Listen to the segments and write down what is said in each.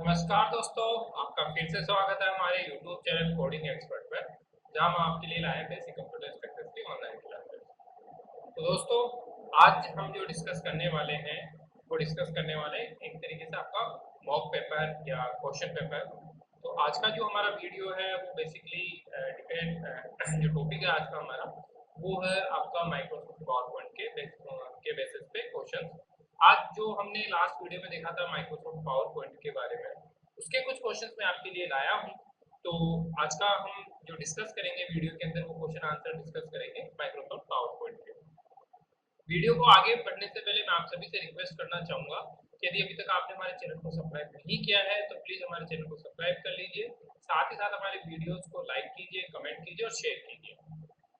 नमस्कार दोस्तों, आपका फिर से स्वागत है हमारे YouTube चैनल कोडिंग एक्सपर्ट पर, जहां हम आपके लिए लाए हैं basic computer successfully online classes. तो दोस्तों, आज हम जो डिस्कस करने वाले हैं वो डिस्कस करने वाले हैं एक तरीके से आपका मॉक पेपर या क्वेश्चन पेपर। तो आज का जो हमारा वीडियो है वो बेसिकली डिपेंड जो टॉपिक है आज का हमारा वो है आपका माइक्रोसॉफ्ट पावर पॉइंट के बेसिस पे क्वेश्चन। आज जो हमने लास्ट वीडियो में देखा था माइक्रोसॉफ्ट पावर पॉइंट के बारे में, उसके कुछ क्वेश्चंस मैं आपके लिए लाया हूँ। तो आज का हम जो डिस्कस करेंगे वीडियो के अंदर वो क्वेश्चन आंसर डिस्कस करेंगे माइक्रोसॉफ्ट पावर पॉइंट के। वीडियो को आगे बढ़ने से पहले मैं आप सभी से रिक्वेस्ट करना चाहूंगा कि यदि अभी तक आपने हमारे चैनल को सब्सक्राइब नहीं किया है तो प्लीज हमारे चैनल को सब्सक्राइब कर लीजिए। साथ ही साथ हमारे वीडियोस को लाइक कीजिए, कमेंट कीजिए और शेयर कीजिए।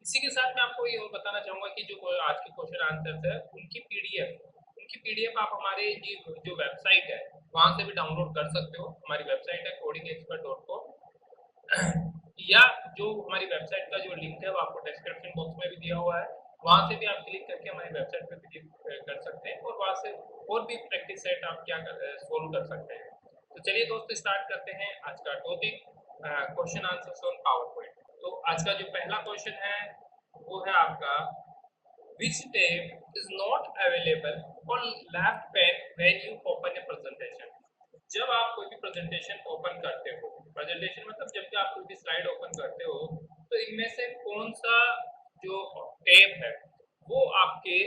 इसी के साथ मैं आपको ये और बताना चाहूंगा कि जो आज के क्वेश्चन आंसर्स है उनकी पीडीएफ आप हमारे जो वेबसाइट है वहां से भी डाउनलोड कर सकते हो। हमारी वेबसाइट है codingexpert.com या जो हमारी वेबसाइट का जो लिंक है वो आपको डिस्क्रिप्शन बॉक्स में भी दिया हुआ है। वहां से भी आप क्लिक करके हमारी वेबसाइट पे विजिट कर सकते हैं और वहां से और भी प्रैक्टिस सेट आप सोल्व कर सकते हैं। तो चलिए दोस्तों, स्टार्ट करते हैं आज का topic, question answers on power point. तो आज का जो पहला क्वेश्चन है वो है आपका, which tab is not available on left pane when you open a presentation। जब आप कोई भी प्रेजेंटेशन ओपन करते हो, प्रेजेंटेशन मतलब जब भी आप कोई भी स्लाइड ओपन करते हो, तो इनमें से कौन सा जो टैब है वो आपके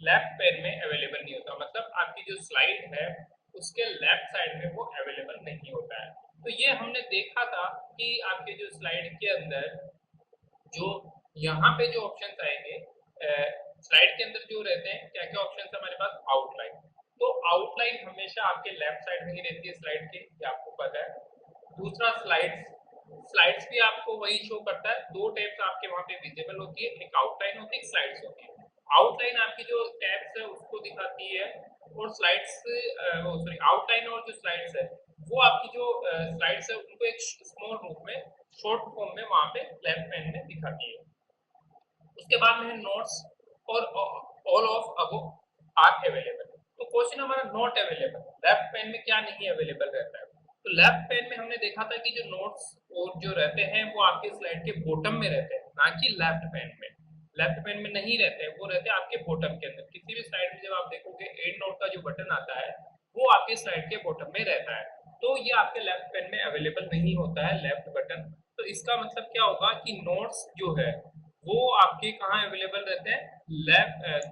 लेफ्ट पैन में अवेलेबल नहीं होता, मतलब आपकी जो स्लाइड है उसके लेफ्ट साइड में वो अवेलेबल नहीं होता है। तो ये हमने देखा था कि आपके जो स्लाइड के अंदर जो यहाँ पे जो ऑप्शन आएंगे स्लाइड के अंदर जो रहते हैं, क्या क्या ऑप्शन हमारे पास, आउटलाइन। तो आउटलाइन हमेशा आपके लेफ्ट साइड में ही रहती है स्लाइड के, ये आपको पता है। दूसरा स्लाइड्स, स्लाइड्स भी आपको वही शो करता है। दो टैब्स आपके वहां पे विजिबल होती है, एक आउटलाइन होती है, एक स्लाइड्स होती है। आउटलाइन आपकी जो टैब्स है उसको दिखाती है और स्लाइड्स सॉरी आउटलाइन और जो स्लाइड्स है वो आपकी जो स्लाइड्स है उनको एक स्मॉल रूप में शॉर्ट फॉर्म में वहां पे लेफ्ट पैन में दिखाती है। उसके बाद में है नोट्स और all of above are available. तो क्वेश्चन हमारा नॉट अवेलेबल, लेफ्ट पैन में क्या नहीं अवेलेबल रहता है। तो लेफ्ट पैन में हमने देखा था कि जो नोट्स और जो रहते हैं वो आपके स्लाइड के बॉटम में रहते हैं, ना कि लेफ्ट पैन में। लेफ्ट पैन में नहीं रहते हैं, वो रहते हैं आपके बॉटम के अंदर। किसी भी स्लाइड में जब आप देखोगे एंड नोट का जो बटन आता है वो आपके स्लाइड के बॉटम में रहता है। तो ये आपके लेफ्ट पैन में अवेलेबल नहीं होता है लेफ्ट बटन। तो इसका मतलब क्या होगा कि नोट्स जो है वो आपके कहाँ अवेलेबल रहते हैं, लेफ्ट।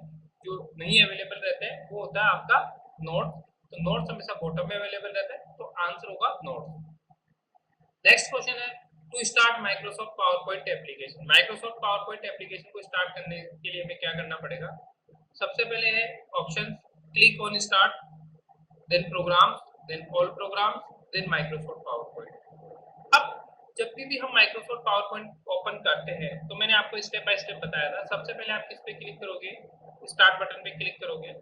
जो नहीं अवेलेबल रहते हैं वो होता है आपका नोट। तो नोट्स हमेशा बॉटम में अवेलेबल रहता है, तो आंसर होगा नोट्स। नेक्स्ट क्वेश्चन है, to start Microsoft PowerPoint application. Microsoft PowerPoint application को स्टार्ट करने के लिए हमें क्या करना पड़ेगा। सबसे पहले है option, click on start, then programs, then all programs, then Microsoft PowerPoint. अब जब भी हम माइक्रोसॉफ्ट पावर पॉइंट ओपन करते हैं तो मैंने आपको स्टेप बाय स्टेप बताया था। सबसे पहले आप किस पे क्लिक करोगे, स्टार्ट बटन पे क्लिक करोगे,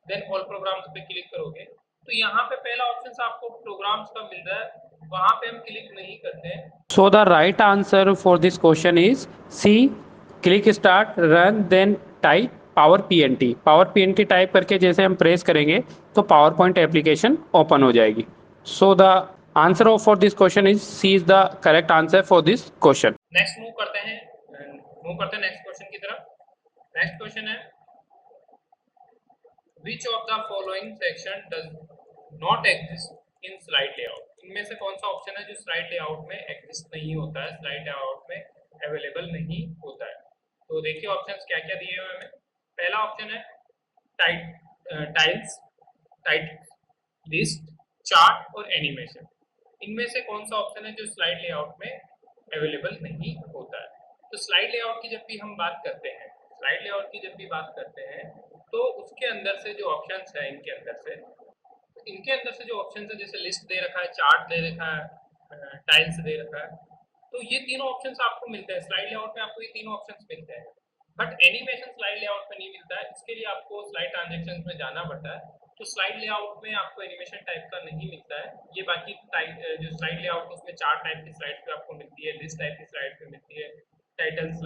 देन ऑल प्रोग्राम्स पे क्लिक करोगे। तो यहाँ पे पहला ऑप्शन आपको प्रोग्राम्स का मिल रहा है, वहां पे हम क्लिक नहीं करते हैं। So the right answer for this question is C. Click start, run, then type power PNT। Power PNT type करके जैसे हम प्रेस करेंगे तो पावर पॉइंट एप्लीकेशन ओपन हो जाएगी। So the answer of for this question is C is the correct answer for this question. Next move करते हैं next question की तरफ। नेक्स्ट क्वेश्चन है, which of the following section does not exist in slide layout। इनमें से कौन सा option है जो स्लाइड लेआउट में एग्जिस्ट नहीं होता है, स्लाइड लेआउट में अवेलेबल नहीं होता है। तो देखिए ऑप्शंस क्या क्या दिए हुए हैं। पहला ऑप्शन है टाइल्स, टाइट लिस्ट, चार्ट और एनिमेशन। इनमें से कौन सा ऑप्शन है जो स्लाइड लेआउट में अवेलेबल नहीं होता है। तो स्लाइड लेआउट की जब भी हम बात करते हैं, स्लाइड लेआउट की जब भी बात करते हैं तो उसके अंदर से जो ऑप्शंस है इनके अंदर से जो ऑप्शंस है, जैसे लिस्ट दे रखा है, चार्ट दे रखा है, टाइल्स दे रखा है, तो ये तीनों ऑप्शंस आपको मिलते हैं स्लाइड लेआउट में। आपको ये तीनों ऑप्शंस मिलते हैं, बट एनिमेशन स्लाइड लेआउट में नहीं मिलता है। इसके लिए आपको स्लाइड ट्रांजेक्शंस में जाना पड़ता है। तो स्लाइड लेआउट में आपको एनिमेशन टाइप का नहीं मिलता है। ये बाकी जो स्लाइड लेआउट है उसमें चार्ट टाइप की स्लाइड पे आपको मिलती है, लिस्ट टाइप की स्लाइड पे मिलती है, टाइटल्स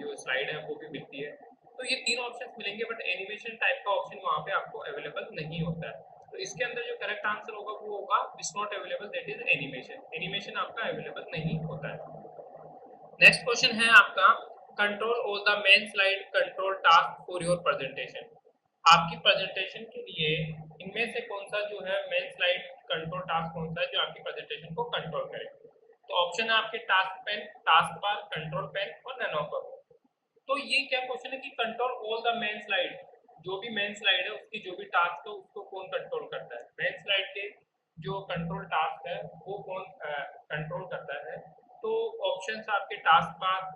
जो स्लाइड है वो भी मिलती है। तो ये तीनों ऑप्शंस मिलेंगे, बट एनिमेशन टाइप का ऑप्शन वहाँ पे आपको अवेलेबल नहीं होता है। तो इसके अंदर जो करेक्ट आंसर होगा वो होगा is not available, that is animation. Animation आपका अवेलेबल नहीं होता है। नेक्स्ट क्वेश्चन है आपका control all the main slide control task for your presentation. आपकी प्रेजेंटेशन के लिए इनमें से कौन सा जो है मेन स्लाइड कंट्रोल टास्क कौन सा है जो आपकी प्रेजेंटेशन को कंट्रोल करे? तो ऑप्शन है आपके task pane, task bar, control pane और नैनो पर। तो ये क्या क्वेश्चन है कि control all the main slide, जो भी मेन स्लाइड है उसकी जो भी टास्क है उसको कौन कंट्रोल करता है? मेन स्लाइड के जो कंट्रोल टास्क है वो कौन कंट्रोल करता है? तो ऑप्शंस आपके task bar,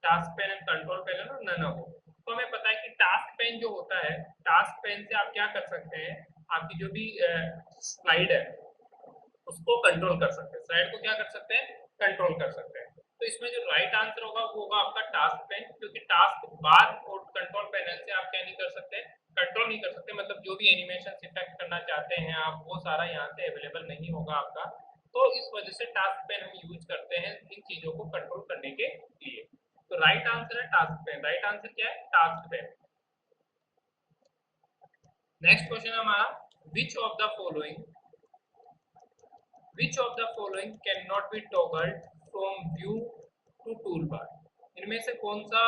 task pane and control pane है ना, नन हो। तो हमें पता है कि टास्क पेन जो होता है, टास्क पेन से आप क्या कर सकते हैं, आपकी जो भी स्लाइड है उसको कंट्रोल कर सकते हैं, स्लाइड को क्या कर सकते हैं, कंट्रोल कर सकते हैं। तो इसमें जो राइट आंसर होगा वो होगा आपका टास्क पेन, क्योंकि टास्क बार और कंट्रोल पैनल से आप क्या नहीं कर सकते, कंट्रोल नहीं कर सकते, मतलब जो भी एनिमेशन इफेक्ट करना चाहते हैं आप वो सारा यहाँ से अवेलेबल नहीं होगा आपका। तो इस वजह से टास्क पेन हम यूज करते हैं इन चीजों को कंट्रोल करने के लिए। तो राइट आंसर है टास्क पेन, राइट आंसर क्या है, टास्क पेन। नेक्स्ट क्वेश्चन हमारा, विच of the following Which of the following cannot be toggled from view to toolbar? इनमें से कौन सा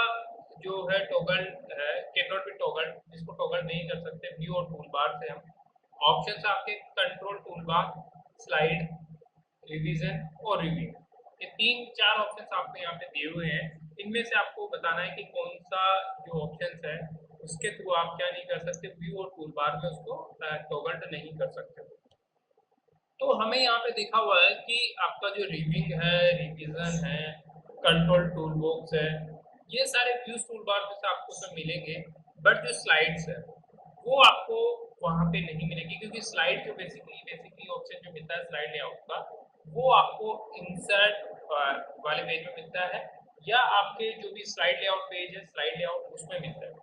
जो है टॉगल है, cannot be toggled, जिसको टॉगल नहीं कर सकते व्यू और टूलबार से हम? ऑप्शंस आपके कंट्रोल टूलबार, स्लाइड, रिवीजन और रिव्यू। ये तीन चार ऑप्शंस आपको यहाँ पे दिए हुए हैं। इनमें से आपको बताना है कि कौन सा जो ऑप्शंस है उसके थ्रू आप क्या नहीं कर सकते, व्यू और टूलबार में उसको टॉगल नहीं कर सकते। तो हमें यहाँ पे देखा हुआ है कि आपका जो रिविंग है, रिवीजन है, कंट्रोल टूल बॉक्स है, ये सारे व्यूज टूल बार में से आपको सब मिलेंगे। बट जो स्लाइड्स है वो आपको वहाँ पे नहीं मिलेगी, क्योंकि स्लाइड जो बेसिकली ऑप्शन जो मिलता है स्लाइड लेआउट का, वो आपको इंसर्ट वाले पेज में मिलता है, या आपके जो भी स्लाइड लेआउट पेज है, स्लाइड लेआउट उसमें मिलता है।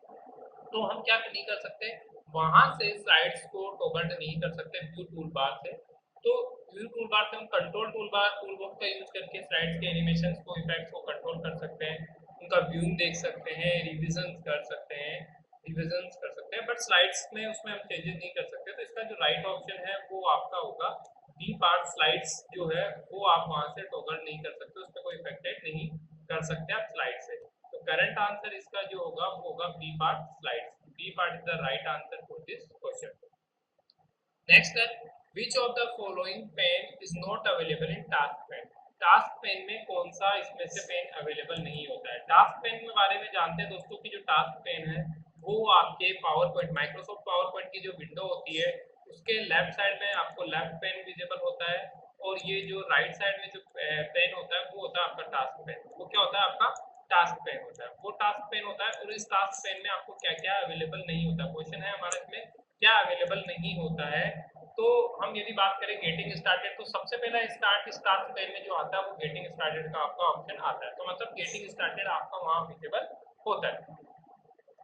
तो हम क्या नहीं कर सकते, वहां से स्लाइड्स को टॉगल नहीं कर सकते व्यू टूल बार से। तो व्यू टूल बार से हम control tool bar tool box का यूज करके स्लाइड्स के एनिमेशंस को, इफेक्ट्स को कंट्रोल कर सकते हैं, उनका व्यूइंग देख सकते हैं, रिविजन कर सकते हैं, रिविजन कर सकते हैं। बट स्लाइड्स में उसमें हम चेंजेस नहीं कर सकते। तो इसका जो राइट ऑप्शन है वो आपका होगा बी पार्ट, स्लाइड्स जो है वो आप वहां से टॉगल नहीं कर सकते, उस पर कोई इफेक्टेड नहीं कर सकते आप स्लाइड से। तो करंट आंसर इसका जो होगा वो होगा B part, slides. B part is the right answer for this question. Next है, which of the following pane is not available in task pane? Task pane में कौन सा इसमें से पेन अवेलेबल नहीं होता है? टास्क पेन के बारे में जानते हैं दोस्तों कि जो टास्क पेन है वो आपके power point, Microsoft power point की जो विंडो होती है उसके लेफ्ट साइड में आपको लेफ्ट पेन विजिबल होता है, और ये जो राइट साइड में जो पेन होता है वो होता है आपका टास्क पेन। वो क्या होता है आपका टास्क पेन होता है, वो टास्क पेन होता है। और इस टास्क पेन में आपको क्या क्या अवेलेबल नहीं होता, क्वेश्चन है हमारा इसमें क्या अवेलेबल नहीं होता है। तो हम यदि बात करें गेटिंग स्टार्टेड, तो सबसे पहला स्टार्ट इस टास्क पेन में जो आता है वो गेटिंग स्टार्टेड का आपका ऑप्शन आता है। तो मतलब गेटिंग स्टार्टेड आपका वहां विजिबल होता है।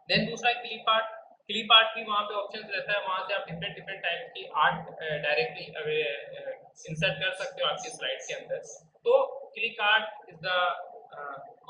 देन दूसरा क्लिप आर्ट, क्लिप आर्ट की वहाँ पे ऑप्शन रहता है, वहां से आप डिफरेंट डिफरेंट टाइप की आर्ट डायरेक्टली इंसर्ट कर सकते हो आपकी स्लाइड के अंदर। तो click art is the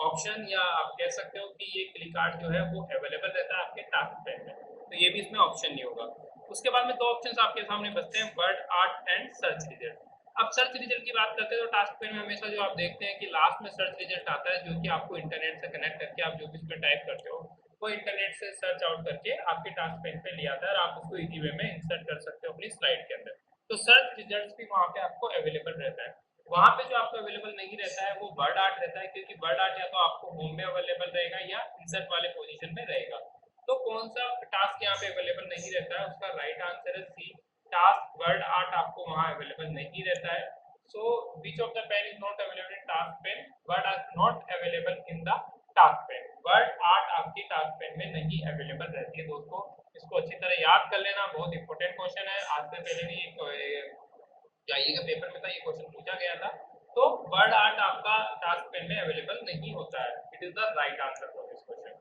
option, या आप कह सकते हो कि ये क्लिक आर्ट जो है वो अवेलेबल रहता है आपके टास्क पेन में, तो ये भी इसमें ऑप्शन नहीं होगा। उसके बाद में दो ऑप्शन आपके सामने बचते हैं, word art and search result. अब सर्च रिजल्ट की बात करते हैं तो टास्क पेन में हमेशा जो आप देखते हैं कि लास्ट में सर्च रिजल्ट आता है, जो कि आपको इंटरनेट से कनेक्ट करके आप जो भी इसमें टाइप करते हो वो इंटरनेट से सर्च आउट करके आपके टास्क पेन पे ले आता है, और आप उसको इजी वे में इंसर्ट कर सकते हो अपनी स्लाइड के अंदर। तो सर्च रिजल्ट्स भी वहाँ पे आपको अवेलेबल रहता है। वहाँ पे जो आपको अवेलेबल नहीं रहता है वो वर्ड आर्ट रहता है, क्योंकि वर्ड आर्ट या तो आपको होम में अवेलेबल रहेगा या इंसर्ट वाले पोजीशन में रहेगा। तो कौन सा टास्क यहाँ पे अवेलेबल नहीं रहता है? उसका राइट आंसर है सी, टास्क वर्ड आर्ट आपको वहाँ अवेलेबल नहीं रहता है। So which of the pane is not available in task pane? Word art not available in the task pane. Word art आपकी टास्क पेन में नहीं अवेलेबल रहती है दोस्तों, इसको अच्छी तरह याद कर लेना, बहुत इंपॉर्टेंट क्वेश्चन है। आज से पहले भी जाइए का पेपर में था, ये क्वेश्चन पूछा गया था। तो वर्ड आर्ट आपका टास्क पेन में अवेलेबल नहीं होता है, it is the right answer for this question.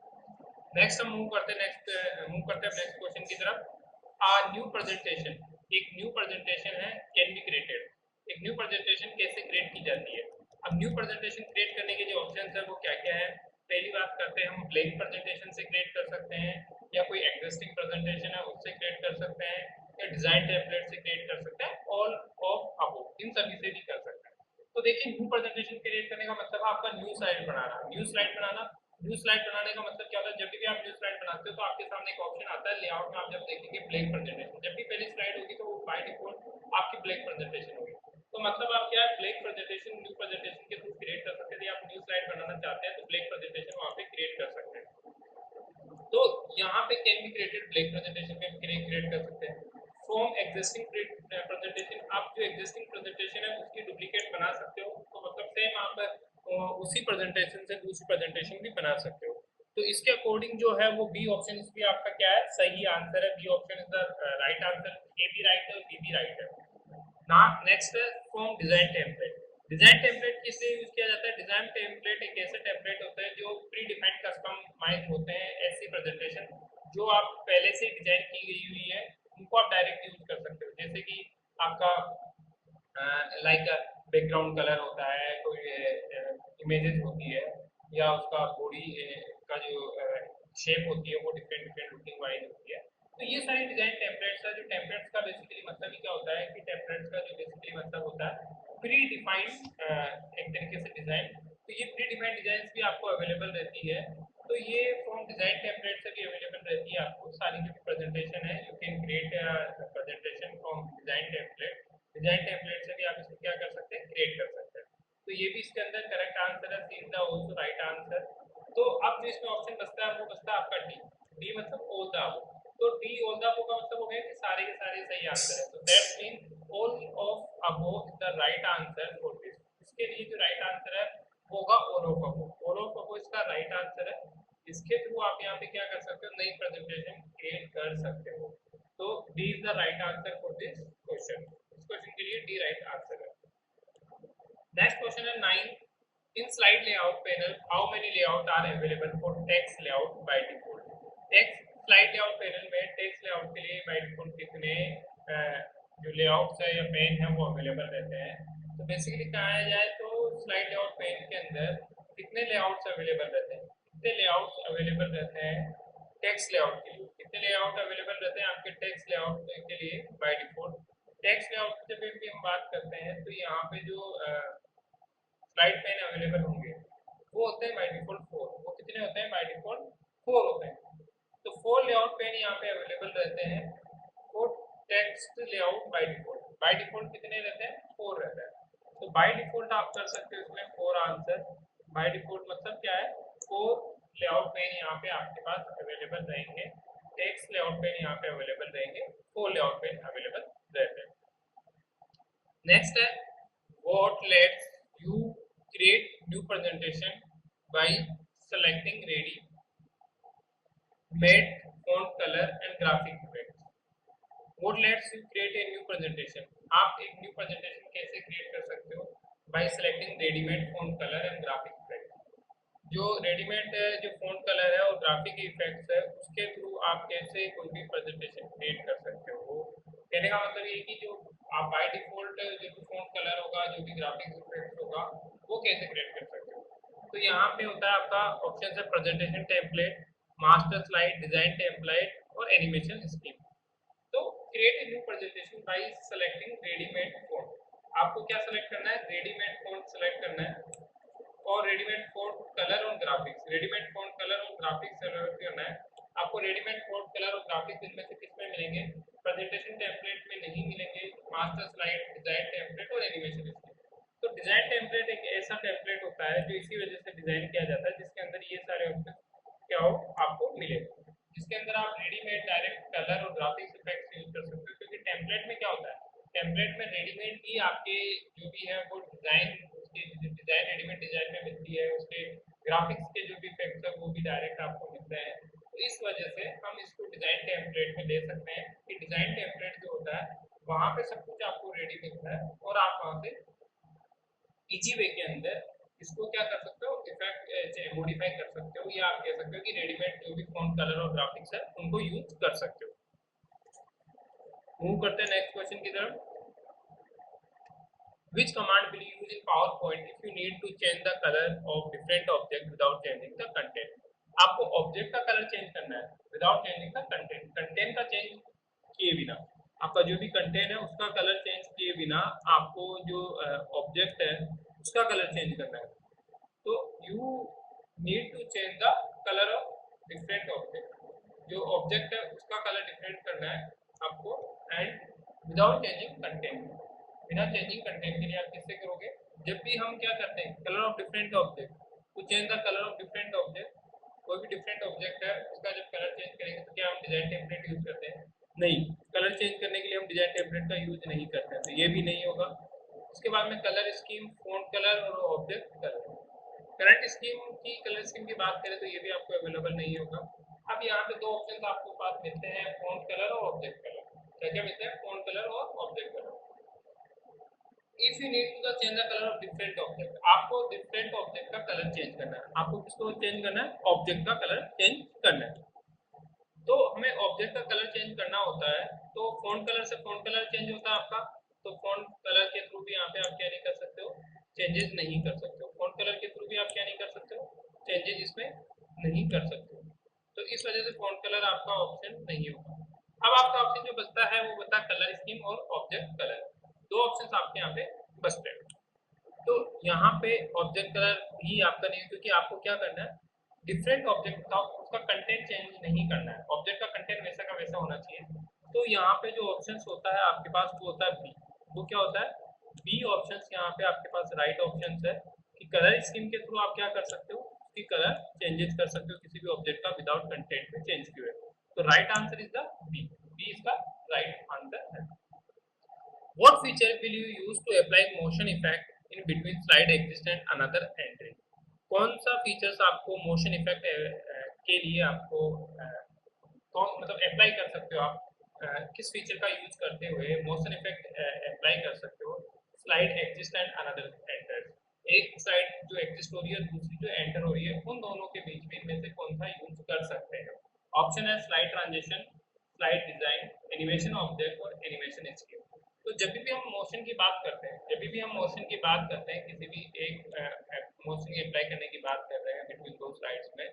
Next हम मूव करते हैं नेक्स्ट क्वेश्चन की तरफ। आ न्यू प्रेजेंटेशन, एक न्यू प्रेजेंटेशन है कैन बी क्रिएटेड। एक न्यू प्रेजेंटेशन कैसे क्रिएट की जाती है? अब न्यू प्रेजेंटेशन क्रिएट करने के जो ऑप्शंस है वो क्या क्या है? पहली बात करते हैं, हम ब्लैंक प्रेजेंटेशन से क्रिएट कर सकते हैं, या कोई एग्जिस्टिंग प्रेजेंटेशन है उससे क्रिएट कर सकते हैं, या डिजाइन टेम्पलेट से क्रिएट कर सकते हैं, ऑल ऑफ अबव इन सभी से भी कर सकते हैं। तो देखिए न्यू प्रेजेंटेशन क्रिएट करने का मतलब है आपका न्यू स्लाइड बनाना। न्यू स्लाइड बनाना, न्यू स्लाइड बनाने का मतलब क्या होता है, जब भी आप न्यू स्लाइड बनाते हो तो आपके सामने एक ऑप्शन आता है लेआउट में, आप जब देखेंगे ब्लैंक प्रेजेंटेशन। जब भी पहली स्लाइड होगी तो वो बाय डिफॉल्ट आपकी ब्लैंक प्रेजेंटेशन होगी। तो मतलब आप क्या ब्लैंक प्रेजेंटेशन न्यू प्रेजेंटेशन के थ्रू क्रिएट कर सकते हैं। यदि आप न्यू स्लाइड बनाना चाहते हैं तो ब्लैंक प्रेजेंटेशन वहां पे क्रिएट कर सकते हैं। तो यहाँ पे can be created blank presentation में क्रिएट कर सकते हैं फ्रॉम एग्जिस्टिंग प्रेजेंटेशन। आप जो एग्जिस्टिंग प्रेजेंटेशन है उसकी डुप्लीकेट बना सकते हो। तो मतलब सेम आप उसी प्रेजेंटेशन से दूसरी प्रेजेंटेशन भी बना सकते हो। तो इसके अकॉर्डिंग जो है वो बी ऑप्शन भी आपका क्या है, सही आंसर है। B option is the right answer. A भी राइट है और बी भी राइट है। ना नेक्स्ट है from design template. Design template किससे यूज किया जाता है? डिजाइन टेम्पलेट एक ऐसे टेम्पलेट होते हैं जो प्री डिफाइंड कस्टमाइज होते हैं। ऐसी प्रेजेंटेशन जो आप पहले से डिजाइन की गई हुई है उनको आप डायरेक्ट यूज कर सकते हो। जैसे कि आपका लाइक बैकग्राउंड कलर होता है, कोई इमेजेस होती है, या उसका बॉडी का जो शेप होती है वो डिफरेंट डिफरेंट लुकिंग वाइज होती है। तो ये सारी डिजाइन टेम्पलेट्स है। जो टेम्पलेट्स का बेसिकली मतलब ही क्या होता है कि टेम्पलेट्स का जो बेसिकली मतलब होता है प्री डिफाइंड एक तरीके से डिजाइन। तो ये प्री डिफाइंड डिजाइन भी आपको अवेलेबल रहती है। तो ये फ्रॉम डिजाइन टेम्पलेट से भी अवेलेबल रहती है। आपको सारी जो भी प्रेजेंटेशन है you can create presentation from design template. Design template से भी आप इसको क्या कर सकते हैं, क्रिएट कर सकते हैं। तो ये भी इसके अंदर करेक्ट आंसर है। C is the also right answer. तो अब जो इसमें ऑप्शन बचता है वो बचता है आपका डी। डी मतलब ऑल द अबव। तो डी ऑल द अबव का मतलब हो गया कि सारे के सारे सही आंसर है। तो that's mean all of above is the right answer for this. इसके लिए जो राइट आंसर है वो होगा all of above. All of above इसका राइट आंसर है। इसके थ्रू आप यहाँ पे क्या कर सकते हो, नई प्रेजेंटेशन क्रिएट कर सकते हो। तो D is the right answer for this question. इस क्वेश्चन के लिए डी राइट आंसर है। Next question is 9. In slide layout panel, how many layout are available for text layout by default? Text slide layout panel में text layout के लिए by default कितने जो layouts है या पेन है वो अवेलेबल रहते हैं? तो बेसिकली कहा जाए तो slide layout पेन के अंदर कितने layouts अवेलेबल रहते हैं? कितने layouts अवेलेबल रहते हैं टेक्स्ट लेआउट के लिए? कितने लेआउट अवेलेबल रहते हैं आपके टेक्स्ट लेआउट के लिए बाय डिफॉल्ट? टेक्स्ट लेआउट जब भी हम बात करते हैं तो यहाँ पे जो स्लाइड पेन अवेलेबल होंगे वो होते हैं बाय डिफॉल्ट 4। वो कितने होते हैं? बाय डिफॉल्ट 4 होते हैं। तो 4 लेआउट पेन यहाँ पे अवेलेबल रहते हैं for text layout by default. By default कितने रहते हैं? 4 रहता है। तो बाय डिफॉल्ट आप कर सकते हो इसमें 4 आंसर। बाय डिफॉल्ट मतलब क्या है? 4 लेआउट पेन यहाँ पे आपके पास अवेलेबल रहेंगे। टेक्स्ट लेआउट पेन यहाँ पे अवेलेबल रहेंगे। 4 लेआउट पेन अवेलेबल रहते हैं। नेक्स्ट है what lets you create new presentation by selecting ready made font color and graphic effects. What lets you create a new presentation? आप एक new presentation कैसे create कर सकते हो? Bye selecting readymade font colour and graphic effect. जो readymade जो font colour है और ग्राफिक इफेक्ट्स है उसके थ्रू आप कैसे कोई भी प्रेजेंटेशन क्रिएट कर सकते हो। कहने का मतलब ये कि जो आप बाय डिफॉल्ट जो भी फॉन्ट कलर होगा, जो भी ग्राफिक इफेक्ट्स होगा वो कैसे क्रिएट कर सकते हो। तो यहाँ पे होता है आपका ऑप्शन है presentation template, master slide, design template और एनिमेशन स्कीम। तो create a new presentation by selecting readymade font. आपको क्या सेलेक्ट करना है? रेडीमेड फॉन्ट सेलेक्ट करना है और रेडीमेड फॉन्ट कलर और ग्राफिक्स। रेडीमेड फॉन्ट कलर और ग्राफिक्स सेलेक्ट करना है आपको। रेडीमेड फॉन्ट कलर और ग्राफिक्स इनमें से किस में मिलेंगे? प्रेजेंटेशन टेम्पलेट में नहीं मिलेंगे। मास्टर स्लाइड, डिजाइन टेम्पलेट और एनिमेशन स्कीम। तो डिजाइन टेम्पलेट एक ऐसा टेम्पलेट होता है जो इसी वजह से डिजाइन किया जाता है जिसके अंदर ये सारे ऑप्शन क्या हो आपको मिले, जिसके अंदर आप रेडीमेड डायरेक्ट कलर और ग्राफिक्स इफेक्ट्स यूज कर सकते हो। क्योंकि टेम्पलेट में क्या होता है, टेम्पलेट में रेडीमेड ही आपके जो भी है वो डिजाइन, उसकी डिजाइन रेडीमेड डिजाइन में मिलती है, उसके ग्राफिक्स के जो भी इफेक्ट्स है वो भी डायरेक्ट आपको मिलते हैं। तो इस वजह से हम इसको डिजाइन टेम्पलेट में ले सकते हैं कि डिजाइन टेम्पलेट जो होता है वहां पे सब कुछ आपको रेडी मिलता है और आप वहां से इजी वे के अंदर इसको क्या कर सकते हो, इफेक्ट मॉडिफाई कर सकते हो, या आप कह सकते हो कि रेडीमेड जो भी फॉन्ट कलर और ग्राफिक्स है उनको यूज कर सकते हो। मूव करते हैं नेक्स्ट क्वेश्चन की तरफ। Which command will you use in PowerPoint if you need to change the color of different object without changing the content? आपको ऑब्जेक्ट का कलर चेंज करना है without changing the content, content का change किए बिना। आपका जो भी कंटेंट है उसका कलर चेंज किए बिना आपको जो ऑब्जेक्ट है उसका कलर चेंज करना है। तो you need to change the colour of different object. जो ऑब्जेक्ट है उसका कलर डिफरेंट करना है आपको, एंड विदाउट चेंजिंग कंटेंट। बिना चेंजिंग कंटेंट के लिए आप किससे करोगे? जब भी हम क्या करते हैं कलर ऑफ डिफरेंट ऑब्जेक्ट, तो change the colour of different object. कोई भी डिफरेंट ऑब्जेक्ट है उसका जब कलर चेंज करेंगे तो क्या हम डिजाइन टेम्पलेट यूज करते हैं? नहीं, कलर चेंज करने के लिए हम डिजाइन टेम्पलेट का यूज नहीं करते हैं, तो ये भी नहीं होगा। उसके बाद में कलर स्कीम, फ़ॉन्ट कलर और ऑब्जेक्ट कलर। करंट स्कीम की कलर स्कीम की बात करें तो ये भी आपको अवेलेबल नहीं होगा। अब यहाँ पे दो ऑप्शन आपको पास मिलते हैं, फ़ॉन्ट कलर और ऑब्जेक्ट कलर। क्या क्या मिलते हैं? फ़ॉन्ट कलर और object colour. If you need to change the colour of different object, आपको डिफरेंट ऑब्जेक्ट का कलर चेंज करना है। आपको किसको चेंज करना है? ऑब्जेक्ट का कलर चेंज करना है। तो हमें ऑब्जेक्ट का कलर चेंज करना होता है, तो फ़ॉन्ट कलर से फ़ॉन्ट कलर चेंज होता है आपका। तो फ़ॉन्ट कलर के थ्रू भी यहाँ पे आप क्या नहीं कर सकते हो? चेंजेस नहीं कर सकते हो। फ़ॉन्ट कलर के थ्रू भी आप क्या नहीं कर सकते हो? चेंजेस इसमें नहीं कर सकते हो। तो इस वजह से फ़ॉन्ट कलर आपका ऑप्शन नहीं होगा। अब आपका ऑप्शन जो बचता है वो बचता है कलर स्कीम और ऑब्जेक्ट कलर। दो ऑप्शन आपके यहाँ पे बचते हैं। तो यहाँ पे ऑब्जेक्ट कलर भी आपका नहीं है, क्योंकि आपको क्या करना है? डिफरेंट ऑब्जेक्ट का उसका कंटेंट चेंज नहीं करना है। ऑब्जेक्ट का कंटेंट वैसा का वैसा होना चाहिए। तो यहाँ पे जो ऑप्शंस होता है आपके पास वो होता है बी। वो क्या होता है? बी ऑप्शंस यहाँ पे आपके पास राइट ऑप्शंस है कि कलर स्कीम के थ्रू आप क्या कर सकते हो? उसकी कलर चेंजेस कर सकते हो किसी भी ऑब्जेक्ट का विदाउट कंटेंट में चेंज किए। तो right answer is the B. B इसका राइट आंसर है। What feature will you use to apply motion effect in between slide exist and another entry? कौन सा फीचर्स आपको मोशन इफेक्ट के लिए आपको कौन मतलब अप्लाई कर सकते हो आप? किस फीचर का यूज करते हुए मोशन इफेक्ट अप्लाई कर सकते हो slide exist and another enter? एक स्लाइड जो एग्जिस्ट हो रही है, दूसरी जो एंटर हो रही है, उन दोनों के बीच में इनमें से कौन सा यूज कर सकते हैं? ऑप्शन है slide transition, slide design, animation object और एनिमेशन स्कीम। तो जब भी हम मोशन की बात करते हैं, जब भी हम मोशन की बात करते हैं, किसी भी एक मोशन की अप्लाई करने की बात कर रहे हैं बिटवीन दो स्लाइड्स में,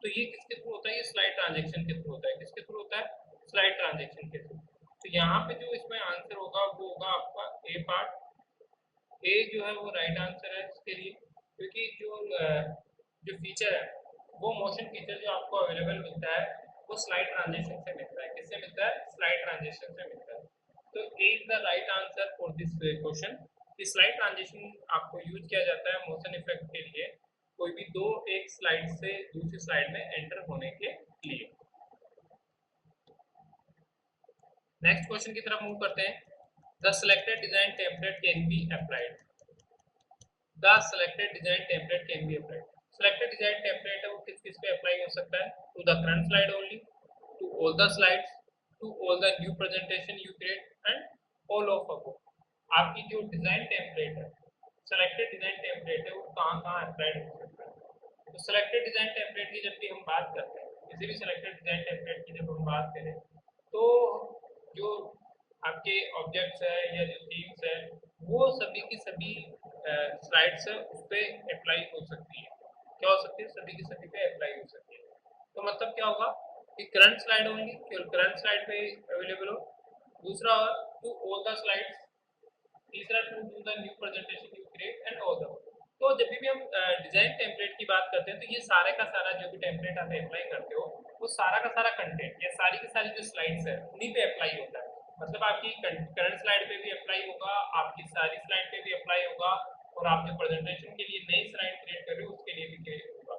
तो ये किसके थ्रू होता है? ये स्लाइड ट्रांजेक्शन के थ्रू होता है। किसके थ्रू होता है? स्लाइड ट्रांजेक्शन के थ्रू। तो यहाँ पे जो इसमें आंसर होगा वो होगा आपका ए पार्ट। ए जो है वो राइट आंसर है इसके लिए, क्योंकि जो फीचर है वो मोशन फीचर जो आपको अवेलेबल मिलता है वो स्लाइड ट्रांजेक्शन से मिलता है। किससे मिलता है? स्लाइड ट्रांजेक्शन से मिलता है। तो A is the right answer for this question. Slide transition आपको यूज किया जाता है मोशन इफेक्ट के लिए, कोई भी दो एक स्लाइड से दूसरी स्लाइड में एंटर होने के लिए। नेक्स्ट क्वेश्चन की तरफ मूव करते हैं। The selected design template can be applied. The selected design template can be applied. Selected design template है वो किस किस पे अप्लाई हो सकता है? To the current slide only, to all the slides, to all the new presentation you create and all of above. आपकी जो डिजाइन टेम्पलेट है, सेलेक्टेड डिजाइन टेम्पलेट है, वो कहाँ कहाँ अप्लाइड हो सकता है? तो सेलेक्टेड डिजाइन टेम्पलेट की जब भी हम बात करते हैं, किसी भी सेलेक्टेड डिजाइन टेम्पलेट की जब हम बात करें, तो जो आपके ऑब्जेक्ट्स है या जो थीम्स है वो सभी की सभी स्लाइड्स है उस पर अप्लाई हो सकती है। क्या हो सकती है? सभी की सभी पे अप्लाई हो सकती है। तो मतलब क्या होगा कि करंट स्लाइड होंगी, केवल करंट स्लाइड पे अवेलेबल हो। दूसरा होगा टू ऑल द स्लाइड्स। तीसरा to do the new presentation you create and all the. तो जब भी हम डिजाइन टेम्पलेट की बात करते हैं तो ये सारे का सारा जो भी टेम्पलेट आप अप्लाई करते हो वो सारा का सारा कंटेंट या सारी की सारी जो स्लाइड्स है उन्हीं पे अप्लाई होता है। मतलब आपकी करंट स्लाइड पे भी अप्लाई होगा, आपकी सारी स्लाइड पे भी अप्लाई होगा, और आप जो प्रेजेंटेशन के लिए नई स्लाइड क्रिएट कर रहे हो उसके लिए भी होगा।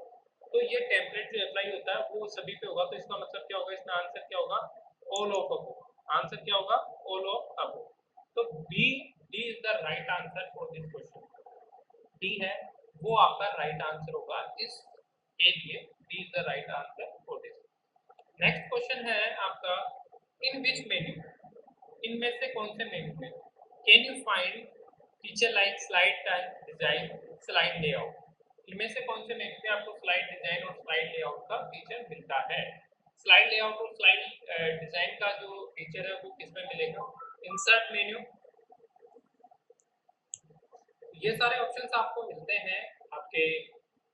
तो ये टेम्पलेट जो अप्लाई होता है वो सभी पे होगा। तो इसका मतलब क्या होगा? इसका आंसर क्या होगा? All of above. आंसर क्या होगा? All of above. तो B, D is the right answer for this question. D है वो आपका राइट आंसर होगा इस के लिए। D is the right answer for this. Next question है आपका, इन विच मेन्यू, इनमें से कौन से मेन्यू में can you find feature like slide design, slide layout? इनमें से कौन से मेन्यू पे आपको स्लाइड डिजाइन और स्लाइड लेआउट का फीचर मिलता है? स्लाइड लेआउट और स्लाइड डिजाइन का जो फीचर है वो किसमें मिलेगा? Insert menu. ये सारे ऑप्शंस आपको मिलते हैं आपके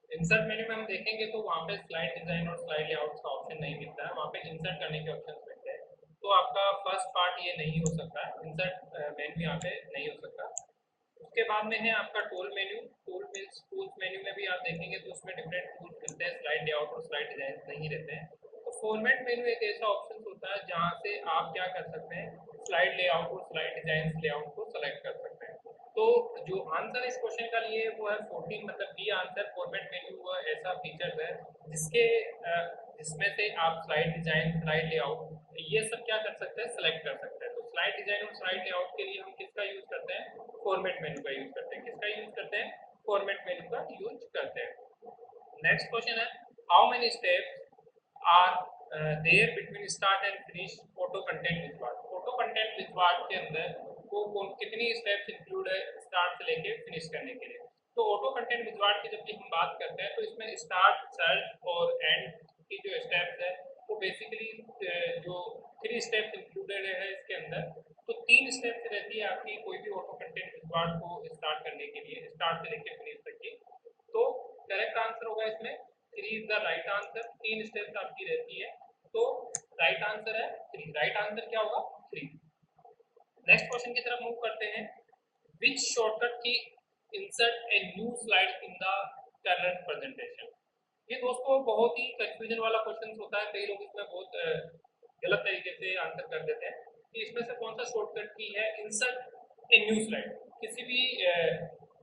इंसर्ट मेन्यू में। हम देखेंगे तो वहाँ पे स्लाइड डिजाइन और स्लाइड लेआउट का ऑप्शन नहीं मिलता है, वहाँ पे इंसर्ट करने के ऑप्शन मिलते हैं। तो आपका फर्स्ट पार्ट ये नहीं हो सकता है, इंसर्ट मेन्यू यहाँ पे नहीं हो सकता। उसके बाद में है आपका टूल मेन्यू। टूल्स मेन्यू में भी आप देखेंगे तो उसमें डिफरेंट टूल्स मिलते हैं, स्लाइड लेआउट और स्लाइड डिजाइन नहीं रहते हैं। तो फॉर्मेट मेन्यू एक ऐसा ऑप्शन होता है जहाँ से आप क्या कर सकते हैं, स्लाइड लेआउट और स्लाइड डिजाइन लेआउट को सेलेक्ट कर सकते हैं। तो जो आंसर इस क्वेश्चन का लिए वो है 14, मतलब बी आंसर। फॉर्मेट मेन्यू वो ऐसा फीचर्स है जिसके जिसमें से आप स्लाइड डिजाइन, स्लाइड लेआउट ये सब क्या कर सकते हैं, सेलेक्ट कर सकते हैं। तो स्लाइड डिजाइन और स्लाइड लेआउट के लिए हम किसका यूज करते हैं, फॉर्मेट मेन्यू का यूज करते हैं। किसका यूज करते हैं, फॉर्मेट मेन्यू का यूज करते हैं। नेक्स्ट क्वेश्चन है, how many steps are there between start and finish auto content wizard. Auto content wizard के अंदर वो कितनी स्टेप्स इंक्लूड है स्टार्ट से लेके फिनिश करने के लिए। तो ऑटो कंटेंट विजवार्ड की जब भी हम बात करते हैं तो इसमें स्टार्ट, सर्च और एंड की जो स्टेप्स है वो बेसिकली जो 3 स्टेप्स इंक्लूडेड है इसके अंदर। तो 3 स्टेप्स रहती है आपकी कोई भी ऑटो कंटेंट विजवार्ड को स्टार्ट करने के लिए, स्टार्ट से लेके फिनिश तक की। तो करेक्ट आंसर होगा इसमें 3 is the right answer. 3 steps आपकी रहती है, तो राइट आंसर है 3। राइट आंसर क्या होगा, 3। नेक्स्ट क्वेश्चन की तरफ मूव करते हैं। विच शॉर्टकट की insert a new slide in the current presentation. ये दोस्तों बहुत ही कंफ्यूजन वाला क्वेश्चन होता है, कई लोग इसमें बहुत गलत तरीके से आंसर कर देते हैं कि इसमें से कौन सा शॉर्टकट की है इंसर्ट ए न्यू स्लाइड। किसी भी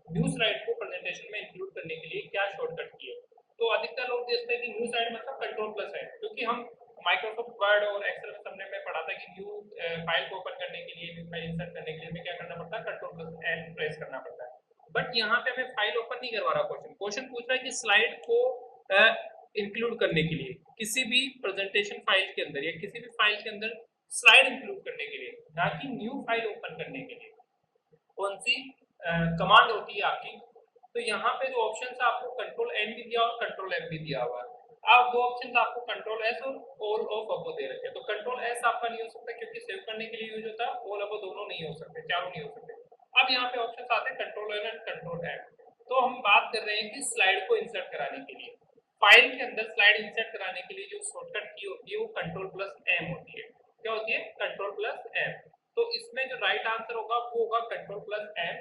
न्यू स्लाइड को प्रेजेंटेशन में इंक्लूड करने के लिए क्या शॉर्टकट की है। तो अधिकतर लोग देखते हैं कि न्यू स्लाइड मतलब कंट्रोल प्लस है, क्योंकि हम माइक्रोसॉफ्ट वर्ड और एक्सेल में सबने में पढ़ा था कि न्यू फाइल को ओपन करने के लिए, न्यू फाइल इंसर्ट करने के लिए हमें क्या करना पड़ता है, कंट्रोल प्लस एन प्रेस करना पड़ता है। बट यहाँ पे हमें फाइल ओपन नहीं करवा रहा क्वेश्चन पूछ रहा है कि स्लाइड को इंक्लूड करने के लिए किसी भी प्रेजेंटेशन फाइल के अंदर या किसी भी फाइल के अंदर स्लाइड इंक्लूड करने के लिए, ना कि न्यू फाइल ओपन करने के लिए कौन सी कमांड होती है आपकी। तो यहाँ पे जो ऑप्शन आपको कंट्रोल एन भी दिया और कंट्रोल एम भी दिया हुआ है। आप दो ऑप्शन आपको कंट्रोल एस और ऑल ऑफ अबो दे रखे हैं। तो कंट्रोल एस आपका नहीं हो सकता क्योंकि सेव करने के लिए यूज होता है, ऑल अबो दोनों नहीं हो सकते, चारों नहीं हो सकते। अब यहाँ पे ऑप्शन आते हैं control N and control M. तो हम बात कर रहे हैं कि स्लाइड को इंसर्ट कराने के लिए, फाइल के अंदर स्लाइड इंसर्ट कराने के लिए जो शॉर्टकट की होती है वो कंट्रोल प्लस एम होती है। क्या होती है, कंट्रोल प्लस एम। तो इसमें जो राइट आंसर होगा वो होगा control plus M.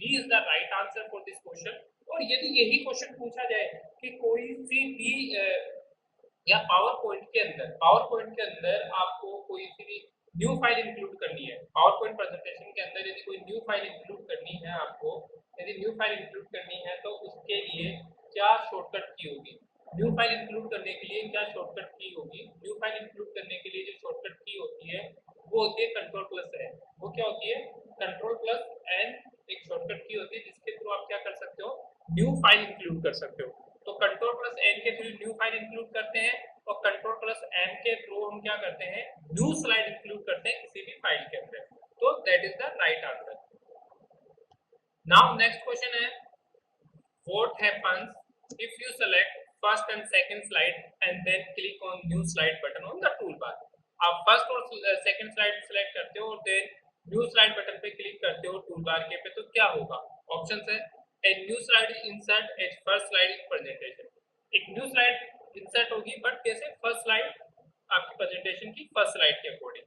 B is the right answer for this question. और यदि यही क्वेश्चन पूछा जाए कि कोई सी भी या पावर पॉइंट के अंदर आपको कोई सी भी न्यू फाइल इंक्लूड करनी है, पावर पॉइंट प्रेजेंटेशन के अंदर यदि कोई न्यू फाइल इंक्लूड करनी है आपको, यदि न्यू फाइल इंक्लूड करनी है तो उसके लिए क्या शॉर्टकट की होगी। न्यू फाइल इंक्लूड करने के लिए क्या शॉर्टकट की होगी, न्यू फाइल इंक्लूड करने के लिए जो शॉर्टकट की होती है वो होती है कंट्रोल प्लस एन। वो क्या होती है, कंट्रोल प्लस एन एक शॉर्टकट की होती है जिसके थ्रू आप क्या कर सकते हो, न्यू फाइल इंक्लूड कर सकते हो। तो कंट्रोल प्लस एन के थ्रू न्यू फाइल इंक्लूड करते हैं और कंट्रोल प्लस एम के थ्रू हम क्या करते हैं, न्यू स्लाइड इंक्लूड करते हैं किसी भी फाइल के अंदर। तो that is the right answer. Now next question है, what happens if you select first and second slide and then click on new slide button on the toolbar। आप first और सेकंड स्लाइड सेलेक्ट करते हो और then new slide button पे click करते हो toolbar के पे, तो क्या होगा। ऑप्शंस है, ए new slide insert as first slide in presentation. एक न्यू स्लाइड इंसर्ट होगी बट कैसे, फर्स्ट स्लाइड आपकी प्रेजेंटेशन की फर्स्ट स्लाइड के अकॉर्डिंग।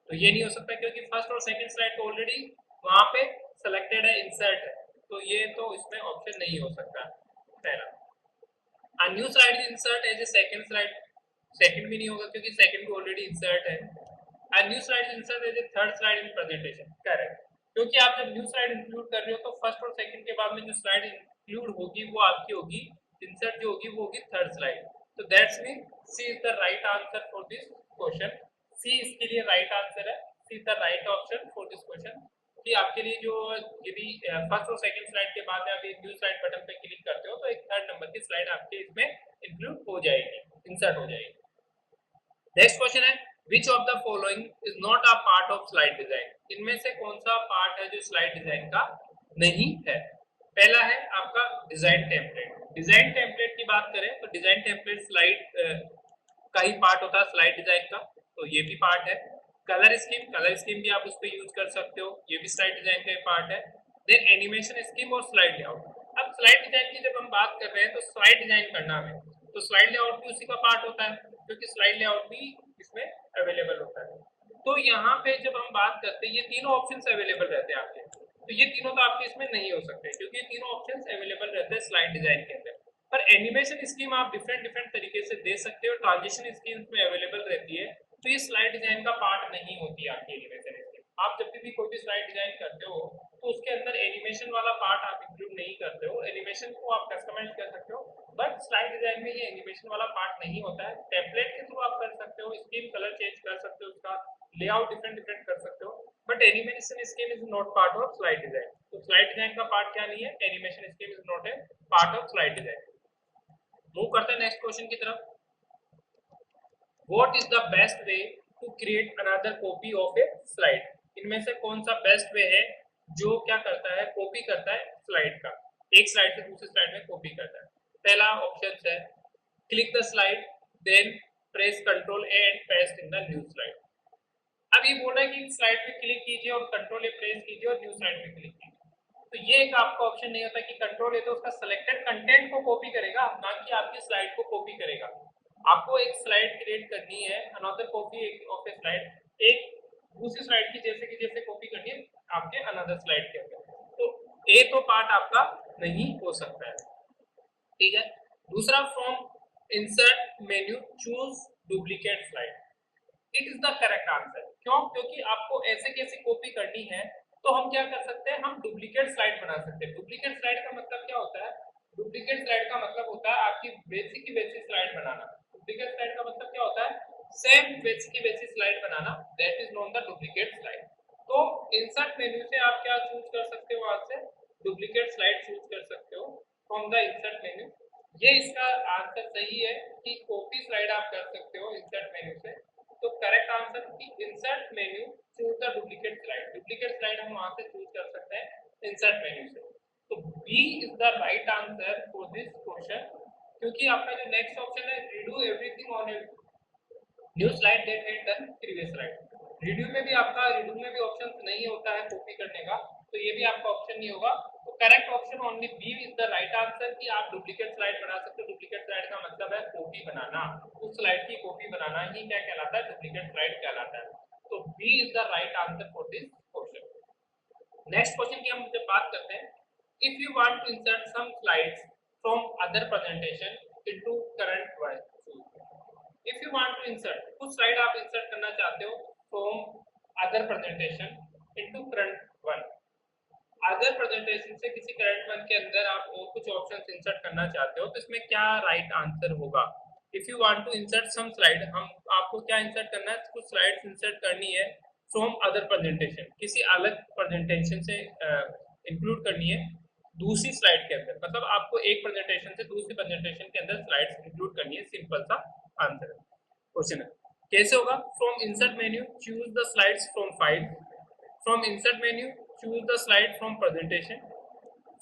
तो ये नहीं हो सकता क्योंकि फर्स्ट और सेकंड स्लाइड तो ऑलरेडी वहां पे सेलेक्टेड है, इंसर्ट है, तो ये तो इसमें ऑप्शन नहीं हो सकता पहला। A new slide is insert as a second slide, second भी नहीं होगा क्योंकि सेकंड भी ऑलरेडी इंसर्ट है। A new slide is insert as a third slide in presentation, correct. क्योंकि आप जब न्यू स्लाइड इंक्लूड कर रहे हो तो फर्स्ट और सेकंड के बाद में जो स्लाइड इंक्लूड होगी वो आपकी होगी इंसर्ट, जो होगी वो होगी थर्ड स्लाइड। तो that's mean C is the right answer for this question. C इसके लिए राइट आंसर है, C is the right option for this question. कि आपके लिए जो यदि फर्स्ट और सेकंड स्लाइड के बाद आप न्यू स्लाइड बटन पे क्लिक करते हो तो एक थर्ड नंबर की स्लाइड आपके इसमें इंक्लूड हो जाएगी, इंसर्ट हो जाएगी। नेक्स्ट क्वेश्चन है, which of the following is not a part of slide design. इनमें से कौन सा पार्ट है जो स्लाइड डिजाइन का नहीं है। पहला है आपका डिजाइन टेम्पलेट। डिजाइन टेम्पलेट की बात करें तो डिजाइन टेम्पलेट स्लाइड का ही पार्ट होता है स्लाइड डिजाइन का, तो ये भी पार्ट है। कलर स्कीम भी आप उस पर यूज कर सकते हो, ये भी स्लाइड डिजाइन का पार्ट है। देन एनिमेशन स्कीम और स्लाइड लेआउट। अब स्लाइड डिजाइन की जब हम बात कर रहे हैं तो स्लाइड डिजाइन करना है तो स्लाइड लेआउट भी उसी का पार्ट होता है क्योंकि स्लाइड लेआउट भी इसमें अवेलेबल होता है। तो यहाँ पे जब हम बात करते हैं, ये तीनों ऑप्शंस अवेलेबल रहते हैं आपके, तो ये तीनों तो आपके इसमें नहीं हो सकते क्योंकि ये तीनों ऑप्शंस अवेलेबल रहते हैं स्लाइड डिजाइन के अंदर। पर एनिमेशन स्कीम आप डिफरेंट डिफरेंट तरीके से दे सकते हो, ट्रांजिशन स्कीम में अवेलेबल रहती है, तो ये स्लाइड डिजाइन का पार्ट नहीं होती है आपकी एनिमेशन स्कीम। आप जब भी कोई भी स्लाइड डिजाइन करते हो तो उसके अंदर एनिमेशन वाला पार्ट आप इंक्लूड नहीं करते हो, एनिमेशन को आप कस्टमाइज कर सकते हो, बट स्लाइड डिजाइन में ये एनिमेशन वाला पार्ट नहीं होता है। टेम्पलेट के थ्रू आप कर सकते हो, स्कीम कलर चेंज कर सकते हो, उसका लेआउट डिफरेंट डिफरेंट कर सकते हो, but animation scheme is not part of slide design. तो स्लाइड डिजाइन का पार्ट क्या नहीं है, animation scheme is not a part of slide design. Move करते हैं नेक्स्ट क्वेश्चन की तरफ। What is the best way to create another copy of a slide? इनमें से कौन सा बेस्ट वे है जो क्या करता है, कॉपी करता है स्लाइड का, एक स्लाइड से दूसरी स्लाइड में कॉपी करता है? पहला ऑप्शन है click the slide then press control A and paste in the new slide. अब ये बोल रहा है कि स्लाइड पे क्लिक कीजिए और कंट्रोल ए प्रेस कीजिए और न्यू स्लाइड पे क्लिक कीजिए। तो ये एक आपका ऑप्शन नहीं होता कि कंट्रोल ए तो उसका सिलेक्टेड कंटेंट को कॉपी करेगा, ना कि आपकी स्लाइड को कॉपी करेगा। आपको एक स्लाइड क्रिएट करनी है, another copy of a slide, एक दूसरी स्लाइड की जैसे कि जैसे कॉपी करनी है आपके अनदर स्लाइड के अंदर। तो ए तो पार्ट आपका नहीं हो सकता है, ठीक है। दूसरा, from insert menu choose duplicate slide, it is the correct answer. क्यों? क्योंकि आपको ऐसे कैसे कॉपी करनी है तो हम क्या कर सकते हैं, हम डुप्लीकेट स्लाइड बना सकते हैं। डुप्लीकेट स्लाइड का मतलब क्या होता है? डुप्लीकेट स्लाइड का मतलब होता है आपकी बेसिक की बेसिक स्लाइड बनाना। डुप्लीकेट स्लाइड का मतलब क्या होता है? सेम बेसिक की basic slide banana, that is known the duplicate slide. तो इंसर्ट मेन्यू से आप क्या चूज कर सकते हो, वहां से डुप्लीकेट स्लाइड चूज कर सकते हो फ्रॉम द इंसर्ट मेन्यू। ये इसका आंसर सही है कि कॉपी स्लाइड आप कर सकते हो इंसर्ट मेन्यू से। तो करेक्ट आंसर की insert menu choose the duplicate slide. Duplicate slide हम वहां से चूज कर सकते हैं इंसर्ट मेन्यू से। तो B is the right answer for this question, क्योंकि आपका जो नेक्स्ट ऑप्शन है redo everything on a new slide that had done previous slide, redo में भी आपका रीडू में भी ऑप्शन नहीं होता है कॉपी करने का, तो ये भी आपका ऑप्शन नहीं होगा। तो correct option only B is the right answer कि आप डुप्लीकेट स्लाइड बना सकते हो। डुप्लीकेट स्लाइड का मतलब है कॉपी बनाना, उस स्लाइड की कॉपी बनाना ही क्या कहलाता है, डुप्लीकेट स्लाइड कहलाता है। तो B is the right answer for this question. Next question की हम जब बात करते हैं, if you want to insert some slides from other presentation into current one, if you want to insert, कुछ स्लाइड आप इंसर्ट करना चाहते हो from other presentation into current one, other presentation से किसी करंट वन के अंदर आप और कुछ ऑप्शंस इंसर्ट करना चाहते हो, तो इसमें क्या राइट आंसर होगा? If you want to insert some slide, हम आपको क्या इंसर्ट करना है, कुछ स्लाइड्स इंसर्ट करनी है फ्रॉम अदर प्रेजेंटेशन, किसी अलग प्रेजेंटेशन से इंक्लूड करनी है दूसरी स्लाइड के अंदर, मतलब आपको एक प्रेजेंटेशन से दूसरी प्रेजेंटेशन के अंदर स्लाइड्स इंक्लूड करनी है। सिंपल सा आंसर है क्वेश्चन है। कैसे होगा? From insert menu choose the slides from file, from insert menu choose the slide from presentation,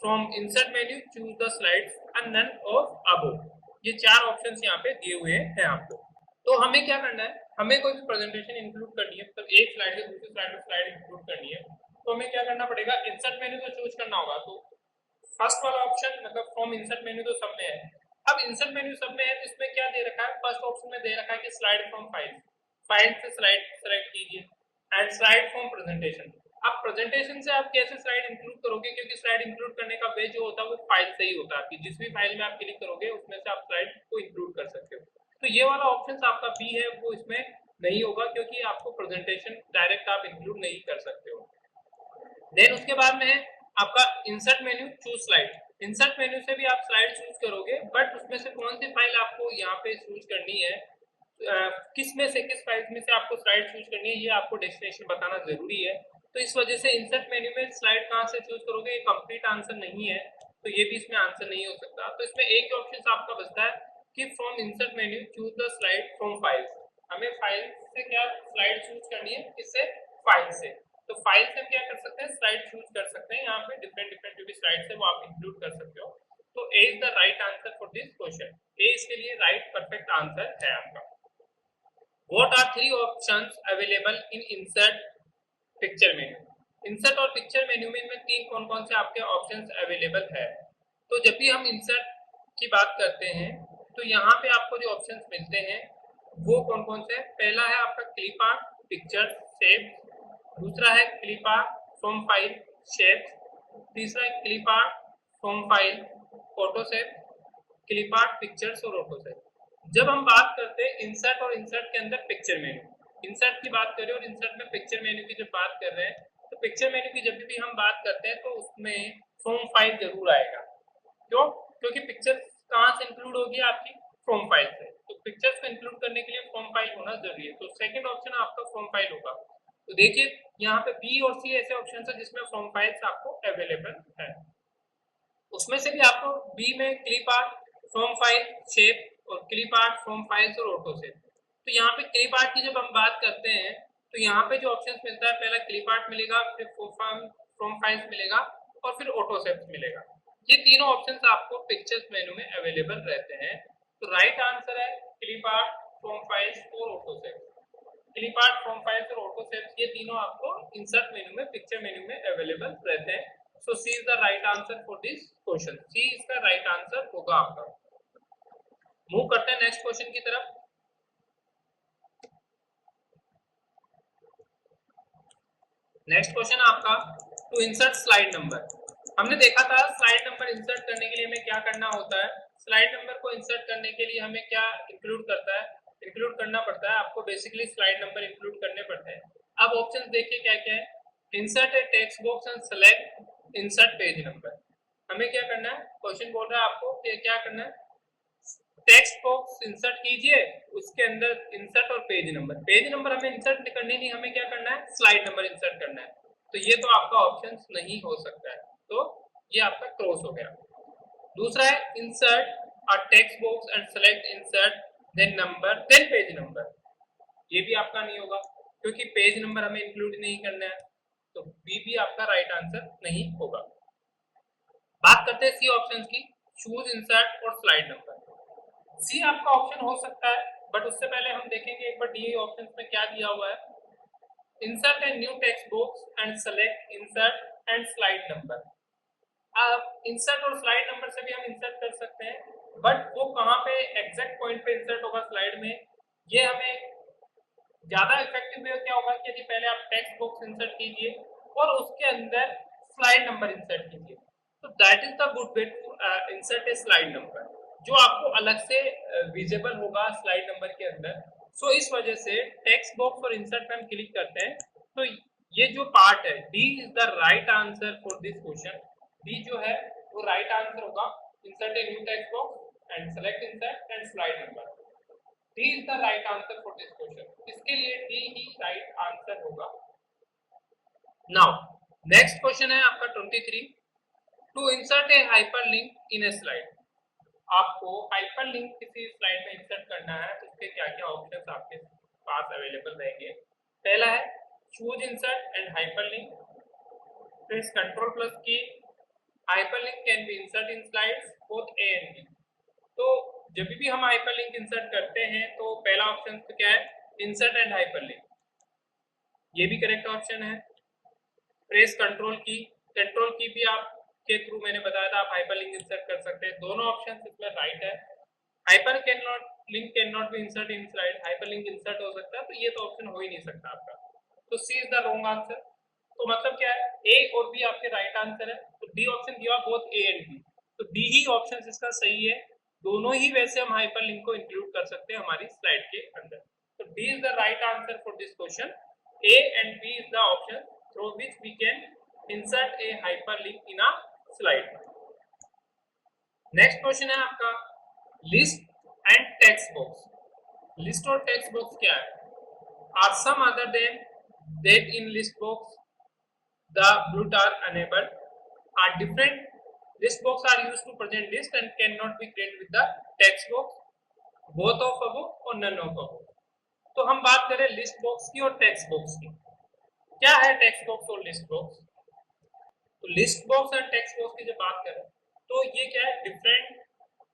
from insert menu choose the slides and none of above. ये चार options यहाँ पे दिए हुए हैं आपको। तो हमें क्या करना है, हमें कोई भी प्रेजेंटेशन इंक्लूड करनी है, मतलब एक स्लाइड से दूसरी स्लाइड में स्लाइड इंक्लूड करनी है, तो हमें क्या करना पड़ेगा, इंसर्ट मेन्यू तो चूज करना होगा। तो फर्स्ट वाला ऑप्शन मतलब फ्रॉम इंसर्ट मेन्यू तो सब में है। अब इंसर्ट मेन्यू सब में है तो इसमें क्या दे रखा है, फर्स्ट ऑप्शन में दे रखा है कि स्लाइड फ्रॉम फाइल, फाइल से स्लाइड सेलेक्ट कीजिए एंड स्लाइड फ्रॉम प्रेजेंटेशन। अब प्रेजेंटेशन से आप कैसे स्लाइड इंक्लूड करोगे, क्योंकि स्लाइड इंक्लूड करने का वे जो होता है वो फाइल से ही होता है, आपकी जिस भी फाइल में आप क्लिक करोगे उसमें से आप स्लाइड को इंक्लूड कर सकते हो। तो ये वाला ऑप्शन आपका बी है वो इसमें नहीं होगा, क्योंकि आपको प्रेजेंटेशन डायरेक्ट आप इंक्लूड नहीं कर सकते हो। देन उसके बाद में है आपका insert menu choose slide. Insert menu से भी आप स्लाइड चूज करोगे, बट उसमें से कौन सी फाइल आपको यहाँ पे चूज करनी है, किस में से किस फाइल में से आपको स्लाइड चूज करनी है, ये आपको डेस्टिनेशन बताना जरूरी है। तो इस वजह से इंसर्ट मेन्यू में स्लाइड कहाँ से चूज करोगे, ये कंप्लीट आंसर नहीं है, तो ये भी इसमें आंसर नहीं हो सकता। तो इसमें एक ऑप्शन आपका बचता है कि from insert menu choose the slide from file. हमें फाइल से क्या स्लाइड चूज करनी है, किससे, फाइल से। तो फाइल से हम क्या कर सकते हैं, स्लाइड चूज कर सकते हैं। यहाँ पे डिफरेंट डिफरेंट जो भी स्लाइड्स है वो आप इंक्लूड कर सकते हो। तो A is the right answer for this question, A इसके लिए राइट परफेक्ट आंसर है आपका। What are three options available in insert picture menu? Insert और पिक्चर मेन्यू में इनमें तीन कौन कौन से आपके ऑप्शंस अवेलेबल है। तो जब भी हम इंसर्ट की बात करते हैं तो यहाँ पे आपको जो ऑप्शंस मिलते हैं वो कौन कौन से हैं। पहला है आपका क्लिप आर्ट पिक्चर शेप, दूसरा है clip art from file shapes, तीसरा है clip art from file photo shape, clip art pictures और ऑटो शेप। जब हम बात करते हैं इंसर्ट और इंसर्ट के अंदर पिक्चर मेन्यू, इंसर्ट की बात करें और इंसर्ट में पिक्चर मेन्यू की जब बात कर रहे हैं, तो पिक्चर मेन्यू की जब भी हम बात करते हैं तो उसमें फ्रॉम फाइल जरूर आएगा। क्यों? क्योंकि पिक्चर कहाँ से इंक्लूड होगी आपकी? फ्रॉम फाइल से। तो पिक्चर्स को इंक्लूड करने के लिए फ्रॉम फाइल होना जरूरी है। तो सेकंड ऑप्शन आपका फ्रॉम फाइल होगा। तो देखिए यहाँ पे बी और सी ऐसे ऑप्शन है जिसमें फ्रॉम फाइल्स आपको अवेलेबल है। उसमें से भी आपको बी में clip art from file shape और क्लिप आर्ट फ्रॉम फाइल्स और ऑटो शेप। तो यहाँ पे क्लिप आर्ट की जब हम बात करते हैं तो यहाँ पे जो ऑप्शंस मिलता है, पहला क्लिप आर्ट मिलेगा, फिर फ्रॉम फाइल्स मिलेगा और फिर ऑटो शेप मिलेगा। ये तीनों ऑप्शंस आपको पिक्चर्स मेनू में अवेलेबल रहते हैं। तो राइट आंसर है क्लिप आर्ट फ्रॉम फाइल्स और auto shape. Clip art from files और ऑटो शेप्स ये तीनों आपको इंसर्ट मेनू में पिक्चर मेनू में अवेलेबल रहते हैं। So C is the right answer for this question. C इसका राइट आंसर होगा आपका। मूव करते हैं नेक्स्ट क्वेश्चन की तरफ। नेक्स्ट क्वेश्चन आपका टू इंसर्ट स्लाइड नंबर। हमने देखा था स्लाइड नंबर इंसर्ट करने के लिए हमें क्या करना होता है। स्लाइड नंबर को इंसर्ट करने के लिए हमें क्या इंक्लूड करना पड़ता है। आपको बेसिकली स्लाइड नंबर इंक्लूड करने पड़ते हैं। अब ऑप्शंस देखिए क्या क्या है। Insert A text box and select insert page number. हमें क्या करना है, क्वेश्चन बोल रहा है आपको कि क्या करना है, टेक्स्ट बॉक्स इंसर्ट कीजिए, उसके अंदर इंसर्ट और पेज नंबर हमें इंसर्ट करनी नहीं, हमें क्या करना है, स्लाइड नंबर इंसर्ट करना है। तो ये तो आपका ऑप्शन नहीं हो सकता है, तो ये आपका क्रॉस हो गया। दूसरा है insert a text box and select insert then number then page number. ये भी आपका नहीं होगा क्योंकि पेज नंबर हमें इंक्लूड नहीं करना है, तो बी भी आपका राइट आंसर नहीं होगा। बात करते हैं सी ऑप्शन की, चूज इंसर्ट और स्लाइड नंबर। सी आपका ऑप्शन हो सकता है, बट उससे पहले हम देखेंगे एक बार डी ऑप्शन में क्या दिया हुआ है। Insert a new text box and select insert and slide number. अब इंसर्ट और स्लाइड नंबर से भी हम इंसर्ट कर सकते हैं, बट वो कहाँ पे एग्जैक्ट पॉइंट पे इंसर्ट होगा स्लाइड में, ये हमें ज्यादा इफेक्टिव वे क्या होगा कि यदि पहले आप टेक्स्ट बॉक्स इंसर्ट कीजिए और उसके अंदर स्लाइड नंबर इंसर्ट कीजिए, तो that is the good way to insert a slide number, जो आपको अलग से विजिबल होगा स्लाइड नंबर के अंदर। सो इस वजह से टेक्स्ट बॉक्स और इंसर्ट पे हम क्लिक करते हैं, तो ये जो पार्ट है D is the right answer for this question. D जो है वो राइट आंसर होगा। Insert a new text box and select insert and slide number. D is the right answer for this question. इसके लिए D ही right answer होगा। Now next question है आपका 23, to insert a hyperlink in a slide. आपको hyperlink किसी slide में insert करना है, तो उसके क्या क्या ऑप्शंस आपके पास अवेलेबल रहेंगे। पहला है choose insert and hyperlink, press control plus key. Hyperlink can be insert in slides both A and B. तो जब भी हम हाइपरलिंक इंसर्ट करते हैं तो पहला ऑप्शन तो क्या है, इंसर्ट एंड हाइपरलिंक, ये भी करेक्ट ऑप्शन है। प्रेस कंट्रोल की भी आप के थ्रू मैंने बताया था आप हाइपरलिंक इंसर्ट कर सकते हैं, दोनों ऑप्शन इसमें राइट है। Hyperlink can not B insert in slide, hyperlink insert हो सकता है, तो ये तो ऑप्शन हो ही नहीं सकता आपका, तो C is the wrong answer. तो मतलब क्या है, ए और बी आपके राइट आंसर है, तो D option give both A and B, तो डी ही ऑप्शन इसका सही है। दोनों ही वैसे हम हाइपरलिंक को इंक्लूड कर सकते हैं हमारी स्लाइड के अंदर, तो D is the right answer for this question. A and B is the option through which we can insert a hyperlink in a slide. Next question है आपका list and text box. List और text box क्या है, are some other then that in list box the blue are enabled, are different list box are used to present list and cannot be created with the text box, both of above और none of above। तो हम बात करें list box की और text box की। क्या है टेक्स्ट बॉक्स और लिस्ट बॉक्स, तो लिस्ट बॉक्स और टेक्स्ट बॉक्स की जब बात करें तो ये क्या है, different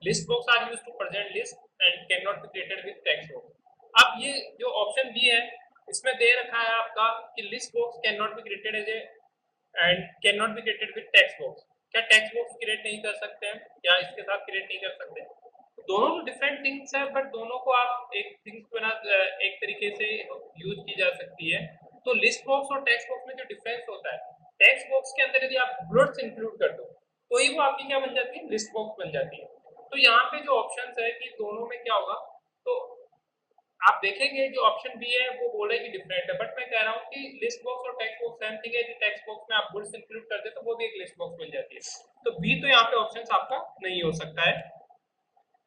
list box are used to present list and can not be created with text box. अब ये जो ऑप्शन बी है इसमें दे रखा है आपका कि list box can not be created as A and can not be created with text box. क्या टेक्स्ट बॉक्स क्रिएट नहीं कर सकते हैं, क्या इसके साथ क्रिएट नहीं कर सकते, तो दोनों तो डिफरेंट थिंग्स है, बट दोनों को आप एक थिंग्स को ना एक तरीके से यूज की जा सकती है। तो लिस्ट बॉक्स और टेक्स्ट बॉक्स में जो डिफरेंस होता है, टेक्स्ट बॉक्स के अंदर यदि आप बुलेट्स इंक्लूड कर दो तो ही वो आपकी क्या बन जाती है, लिस्ट बॉक्स बन जाती है। तो यहाँ पे जो ऑप्शंस है कि दोनों में क्या होगा, तो आप देखेंगे जो ऑप्शन बी है वो बोले कि डिफरेंट है, बट मैं कह रहा हूँ कि लिस्ट बॉक्स और टेक्स्ट बॉक्स सेम थिंग है। कि टेक्स्ट बॉक्स में आप बुलेट्स इंक्लूड कर दे तो वो भी एक लिस्ट बॉक्स बन जाती है। तो बी तो यहाँ पे ऑप्शन आपका नहीं हो सकता है।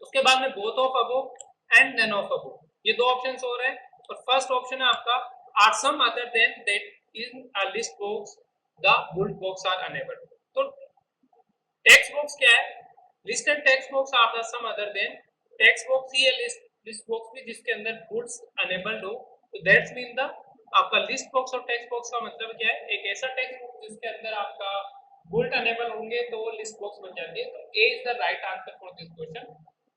उसके बाद में both of above and none of above, ये दो ऑप्शंस हो रहे हैं। और फर्स्ट ऑप्शन है आपका are some other then that in a list box the bullet box are enable. तो टेक्स्ट बॉक्स क्या है, list and text box are the some other than, text box ही है लिस्ट बॉक्स भी जिसके अंदर बुलेट्स अनेबल्ड हो। तो दैट्स मीन द आपका लिस्ट बॉक्स और टेक्स्ट बॉक्स का मतलब क्या है, एक ऐसा टेक्स्ट बॉक्स जिसके अंदर आपका बुलेट अनेबल होंगे तो वो लिस्ट बॉक्स बन जाती है। तो A is the right answer for this question.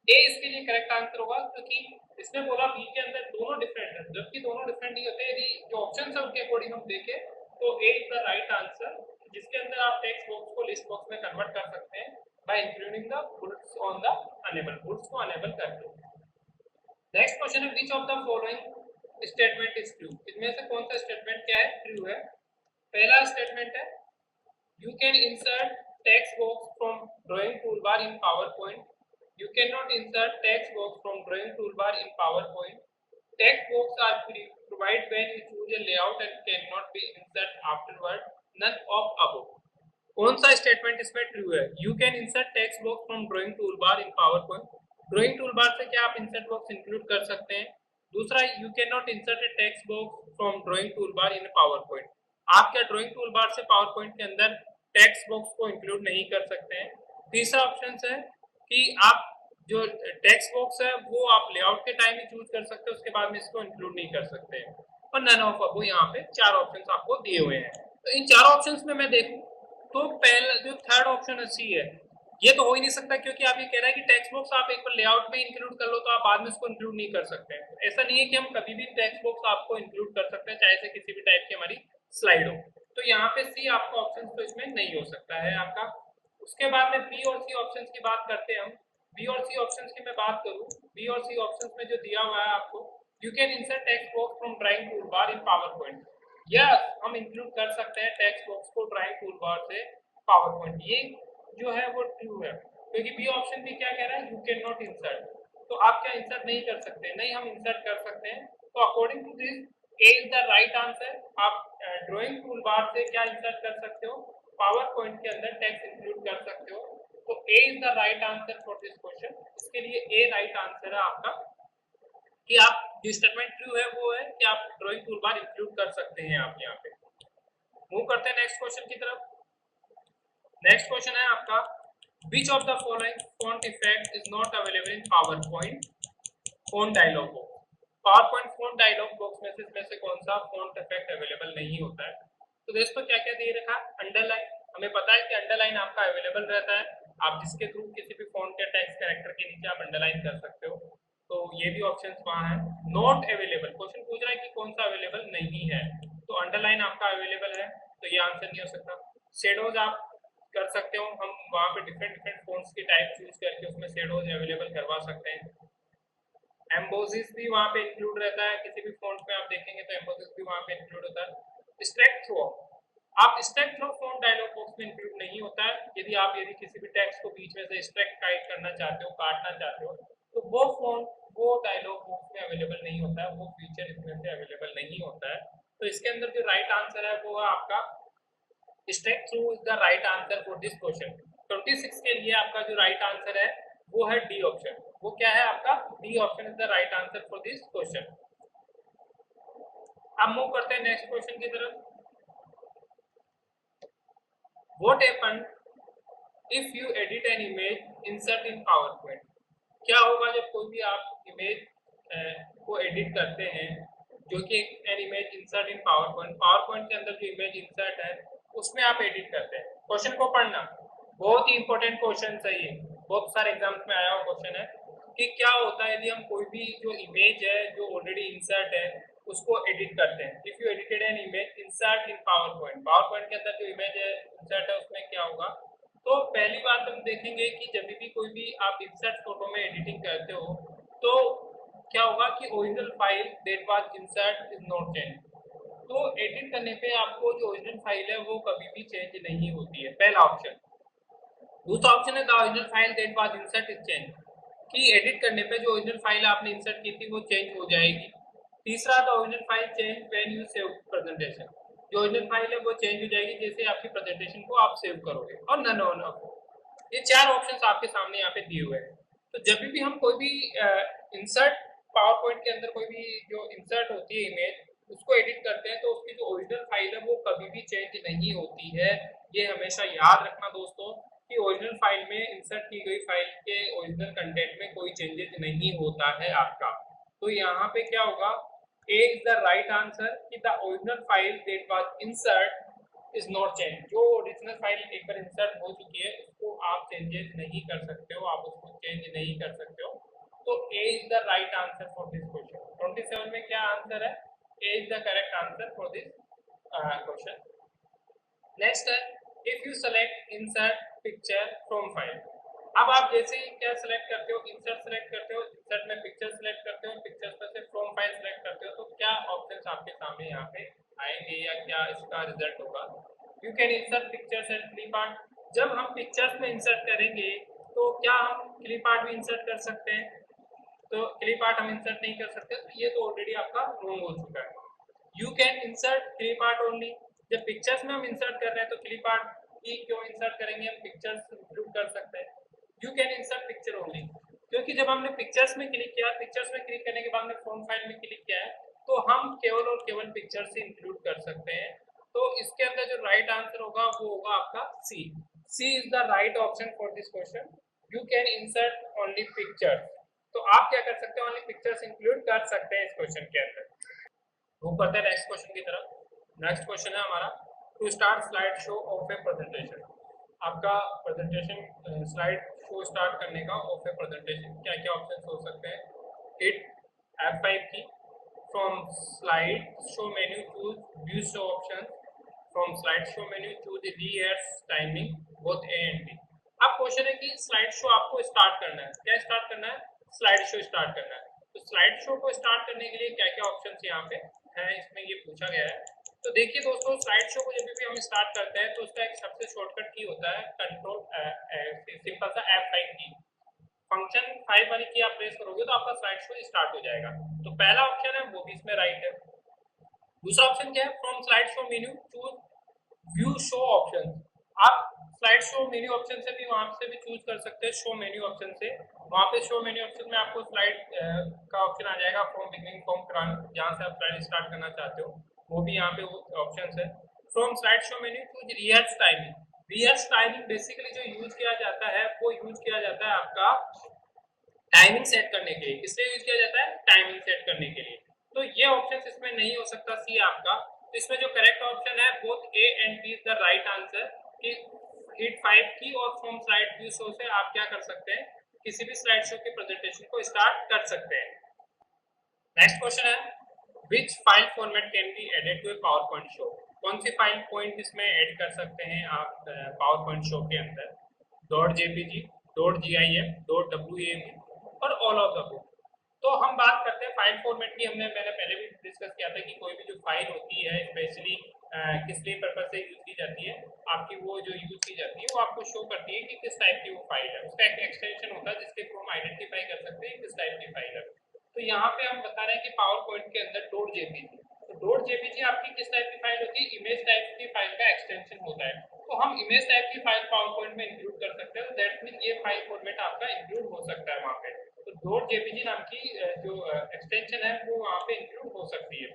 A इसके लिए करेक्ट आंसर होगा, क्योंकि इसमें बोला बी के अंदर दोनों डिफरेंट है, जबकि दोनों डिफरेंट नहीं होते। यदि जो ऑप्शन है उनके अकॉर्डिंग हम देखें तो A is the right answer, जिसके अंदर आप टेक्स्ट बॉक्स को लिस्ट बॉक्स में कन्वर्ट कर सकते हैं by including the bullets on the enable, bullets को अनेबल करके। नेक्स्ट क्वेश्चन है which of the following statement is true. इनमें से कौन सा स्टेटमेंट क्या है, ट्रू है। पहला स्टेटमेंट है you can insert text box from drawing toolbar in PowerPoint. You cannot insert text box from drawing toolbar in PowerPoint. Text box are provided when you choose a layout and cannot be inserted afterward. None of above. कौन सा statement इसमें true है? You can insert text box from drawing tool bar in power point. Drawing tool bar से क्या आप insert box include कर सकते हैं। दूसरा, you can not insert A text box from drawing tool bar in power point. आप क्या drawing tool bar से पावर पॉइंट के अंदर टेक्स्ट बॉक्स को इंक्लूड नहीं कर सकते हैं। तीसरा ऑप्शन है कि आप जो टेक्स्ट बॉक्स है वो आप लेआउट के टाइम ही चूज कर सकते हैं, उसके बाद में इसको इंक्लूड नहीं कर सकते हैं। और नन ऑफ अबव, यहाँ पे चार ऑप्शंस आपको दिए हुए हैं। तो इन चार ऑप्शंस में मैं देखूं तो पहला जो थर्ड ऑप्शन है सी है, ये तो हो ही नहीं सकता, क्योंकि आप ये कह रहा है कि टेक्स्ट बॉक्स आप एक बार लेआउट में इंक्लूड कर लो तो आप बाद में इसको इंक्लूड नहीं कर सकते हैं। ऐसा नहीं है कि हम कभी भी टेक्स्ट बॉक्स आपको इंक्लूड कर सकते हैं, चाहे से किसी भी टाइप की हमारी स्लाइड हो। तो यहाँ पे सी आपका ऑप्शन तो इसमें नहीं हो सकता है आपका। उसके बाद में बी और सी ऑप्शन की बात करते हैं हम। बी और सी ऑप्शन की मैं बात करूँ, बी और सी ऑप्शन में जो दिया हुआ है आपको, you can insert text box from drawing tool bar in power point. Yes, हम इंक्लूड कर सकते हैं टेक्स्ट बॉक्स को ड्राइंग टूल बार से पावर पॉइंट। ये जो है वो ट्रू है, क्योंकि बी ऑप्शन भी क्या कह रहा है, यू कैन नॉट इंसर्ट। तो आप क्या इंसर्ट नहीं कर सकते? नहीं, हम इंसर्ट कर सकते हैं। तो according to this A is the right answer. आप ड्राइंग टूल बार से क्या इंसर्ट कर सकते हो, पावर पॉइंट के अंदर टेक्स्ट इंक्लूड कर सकते हो। तो A is the right answer for this question. इसके लिए ए राइट आंसर है आपका, कि आप जो स्टेटमेंट ट्रू है वो है कि आप ड्राइंग टूल बार इंक्लूड कर सकते हैं। आप यहाँ पे मूव करते हैं नेक्स्ट क्वेश्चन की तरफ। नेक्स्ट क्वेश्चन है आपका which of the following font effect is not available in PowerPoint font dialog box. PowerPoint font dialog box में से कौन सा फॉन्ट इफेक्ट अवेलेबल नहीं होता है। तो दोस्तों क्या क्या दे रखा है, अंडरलाइन। हमें पता है कि अंडरलाइन आपका अवेलेबल रहता है, आप जिसके थ्रू किसी भी फॉन्ट के टेक्स्ट कैरेक्टर के नीचे आप अंडरलाइन कर सकते हो। तो ये भी ऑप्शन वहाँ है। नॉट अवेलेबल, क्वेश्चन पूछ रहा है कि कौन सा अवेलेबल नहीं है, तो अंडरलाइन आपका अवेलेबल है, तो ये आंसर नहीं हो सकता। शेडोज आप कर सकते हो, हम वहाँ पे डिफरेंट डिफरेंट फॉन्ट्स की टाइप चूज करके उसमें शेडोज अवेलेबल करवा सकते हैं। एम्बोसिस भी वहाँ पे इंक्लूड रहता है, किसी भी फॉन्ट में आप देखेंगे तो एम्बोसिस भी वहाँ पे इंक्लूड होता है। स्ट्रैक थ्रो, आप स्ट्रैक थ्रो फॉन्ट डायलॉग बॉक्स में इंक्लूड नहीं होता है। यदि किसी भी टेक्स्ट को बीच में से स्ट्रैक टाइप करना चाहते हो, काटना चाहते हो, तो वो फॉन्ट वो डायलॉग बॉक्स में अवेलेबल नहीं होता है, वो फीचर इसमें से अवेलेबल नहीं होता है। तो इसके अंदर जो राइट आंसर है वो है आपका strike through is the right answer for this question. 26 के लिए आपका जो राइट आंसर है वो है डी ऑप्शन। वो क्या है आपका, D option is the right answer for this question. अब मूव करते हैं नेक्स्ट क्वेश्चन की तरफ। What happen if you edit an image insert in power point. क्या होगा जब कोई भी आप इमेज को एडिट करते हैं, जो कि an image insert in PowerPoint, power point के अंदर जो इमेज इंसर्ट है उसमें आप एडिट करते हैं। क्वेश्चन को पढ़ना, बहुत ही इंपॉर्टेंट क्वेश्चन है ये, बहुत सारे एग्जाम्स में आया हुआ क्वेश्चन है कि क्या होता है यदि हम कोई भी जो इमेज है जो ऑलरेडी इंसर्ट है उसको एडिट करते हैं। If you edited an image insert in PowerPoint, power point के अंदर जो इमेज है इंसर्ट है उसमें क्या होगा। तो पहली बात हम देखेंगे कि जब भी कोई भी आप इंसर्ट फोटो में एडिटिंग करते हो तो क्या होगा कि original file that was insert is not change. तो एडिट करने पे आपको जो ओरिजिनल फाइल है वो कभी भी चेंज नहीं होती है, पहला ऑप्शन। दूसरा ऑप्शन है the original file that was insert is change, कि एडिट करने पे जो ओरिजिनल फाइल आपने इंसर्ट की थी वो चेंज हो जाएगी। तीसरा the original file change when you save presentation, जो ओरिजिनल फाइल है वो चेंज हो जाएगी जैसे आपकी प्रेजेंटेशन को आप सेव करोगे, और नन ऑफ। ये चार ऑप्शंस आपके सामने यहाँ पे दिए हुए हैं। तो जब भी हम कोई भी इंसर्ट पावर पॉइंट के अंदर कोई भी जो इंसर्ट होती है इमेज उसको एडिट करते हैं तो उसकी जो ओरिजिनल फाइल है वो कभी भी चेंज नहीं होती है। ये हमेशा याद रखना दोस्तों कि ओरिजिनल फाइल में इंसर्ट की गई फाइल के ओरिजिनल कंटेंट में कोई चेंजेस नहीं होता है आपका। तो यहाँ पे क्या होगा, ए इज द राइट आंसर कि the original file that was insert is not change. जो ओरिजिनल फाइल एक बार इंसर्ट हो चुकी है उसको आप चेंजेस नहीं कर सकते हो, आप उसको चेंज नहीं कर सकते हो। तो A is the right answer for this question. 27 में क्या आंसर है, A is the correct answer for this question. Next है if you select insert picture from file. अब आप जैसे ही क्या सेलेक्ट करते हो, इंसर्ट सेलेक्ट करते हो, इंसर्ट में पिक्चर सेलेक्ट करते हो, पिक्चर्स में से फ्रॉम फाइल सेलेक्ट करते हो, तो क्या ऑप्शंस आपके सामने यहाँ पे आएंगे या क्या इसका रिजल्ट होगा। You can insert pictures and clip art. जब हम पिक्चर्स में इंसर्ट करेंगे तो क्या हम क्लिप आर्ट भी इंसर्ट कर सकते हैं, तो क्लिप आर्ट हम इंसर्ट नहीं कर सकते, तो ये तो ऑलरेडी आपका रॉन्ग हो चुका है। You can insert clip art only. जब पिक्चर्स में हम इंसर्ट कर रहे हैं तो क्लिप आर्ट ही क्यों इंसर्ट करेंगे, हम पिक्चर्स इंक्लूड कर सकते हैं। You can insert picture only, क्योंकि जब हमने पिक्चर्स में क्लिक किया, पिक्चर्स में क्लिक करने के बाद हमने फ्रॉम फाइल में क्लिक किया है तो हम केवल और केवल पिक्चर्स ही इंक्लूड कर सकते हैं। तो इसके अंदर जो राइट आंसर होगा वो होगा आपका C. C is the right option for this question. You can insert only pictures. तो आप क्या कर सकते हैं, ओनली पिक्चर्स इंक्लूड कर सकते हैं इस क्वेश्चन के अंदर। मूव करते हैं नेक्स्ट क्वेश्चन की तरफ। नेक्स्ट क्वेश्चन है हमारा to start slide show of a presentation. आपका प्रेजेंटेशन स्लाइड शो स्टार्ट करने का ऑफ ए प्रेजेंटेशन क्या क्या ऑप्शंस हो सकते हैं। Hit F5 key. From slide show menu choose view show option. From slide show menu choose rehearse timing both A and B. अब question है कि स्लाइड शो आपको स्टार्ट करना है, क्या स्टार्ट करना है, स्लाइड शो स्टार्ट करना है। तो स्लाइड शो को स्टार्ट करने के लिए क्या क्या ऑप्शंस यहाँ पे है इसमें ये पूछा गया है। तो देखिए दोस्तों, स्लाइड शो को जब भी हम स्टार्ट करते हैं तो उसका एक सबसे शॉर्टकट की होता है कंट्रोल सिंपल सा F5 की। फंक्शन 5 वाली की आप प्रेस करोगे तो आपका स्लाइड शो स्टार्ट हो जाएगा। तो पहला ऑप्शन है वो भी इसमें राइट है। दूसरा ऑप्शन क्या है, from slide show menu choose view show option. आप स्लाइड शो मेन्यू ऑप्शन से भी वहां से भी चूज कर सकते हैं, शो मेन्यू ऑप्शन से। वहां पे शो मेन्यू ऑप्शन में आपको स्लाइड का ऑप्शन आ जाएगा फ्रॉम बिगिनिंग फ्रॉम करंट, जहां से आप स्लाइड स्टार्ट करना चाहते हो वो भी यहाँ पे ऑप्शन है। From slide show menu choose rehearse timing. Rehearse timing basically जो यूज किया जाता है वो यूज किया जाता है आपका टाइमिंग सेट करने के लिए। किसलिए यूज किया जाता है, टाइमिंग सेट करने के लिए। तो ये ऑप्शन इसमें नहीं हो सकता सी आपका। तो इसमें जो करेक्ट ऑप्शन है both A and B is the right answer कि हिट 5 की और फ्रॉम स्लाइड व्यू शो से आप क्या कर सकते हैं, किसी भी स्लाइड शो की प्रेजेंटेशन को स्टार्ट कर सकते हैं। नेक्स्ट क्वेश्चन है which file format can be added to a PowerPoint show. कौन सी फाइल पॉइंट इसमें ऐड कर सकते हैं आप पावर पॉइंट शो के अंदर। Dot JPG, dot GIF, dot WAV और ऑल ऑफ द अबव। तो हम बात करते हैं फाइल फॉर्मेट की। मैंने पहले भी डिस्कस किया था कि कोई भी जो फाइल होती है स्पेशली किस लिए पर्पज से यूज की जाती है, आपकी वो जो यूज की जाती है वो आपको शो करती है कि किस टाइप की वो फाइल है। उसका एक एक्सटेंशन होता है जिसके थ्रू हम आइडेंटिफाई कर सकते हैं किस टाइप की फाइल है। तो यहाँ पे हम बता रहे हैं कि पावर पॉइंट के अंदर डॉट जेपीजी। तो डॉट जेपीजी आपकी किस टाइप की फाइल होती है, इमेज टाइप की फाइल का एक्सटेंशन होता है। तो हम इमेज टाइप की फाइल पावर पॉइंट में इंक्लूड कर सकते हैं। दैट मीन ये फाइल फॉर्मेट आपका इंक्लूड हो सकता है वहाँ पे। तो डॉट जेपीजी नाम की जो एक्सटेंशन है वो वहाँ पे इंक्लूड हो सकती है।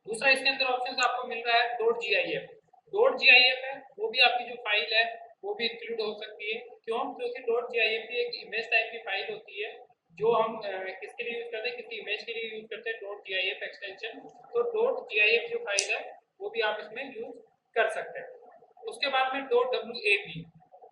दूसरा इसके अंदर ऑप्शन आपको मिल रहा है डॉट जीआईएफ। डॉट जीआईएफ है वो भी आपकी जो फाइल है वो भी इंक्लूड हो सकती है। क्यों, क्योंकि डॉट जीआईएफ भी एक इमेज टाइप की फाइल होती है जो हम किसके लिए यूज करते हैं, किसी इमेज के लिए यूज करते हैं डॉट जीआईएफ एक्सटेंशन। तो डॉट जीआईएफ जो फाइल है वो भी आप इसमें यूज कर सकते हैं। उसके बाद में डॉट डब्ल्यूएवी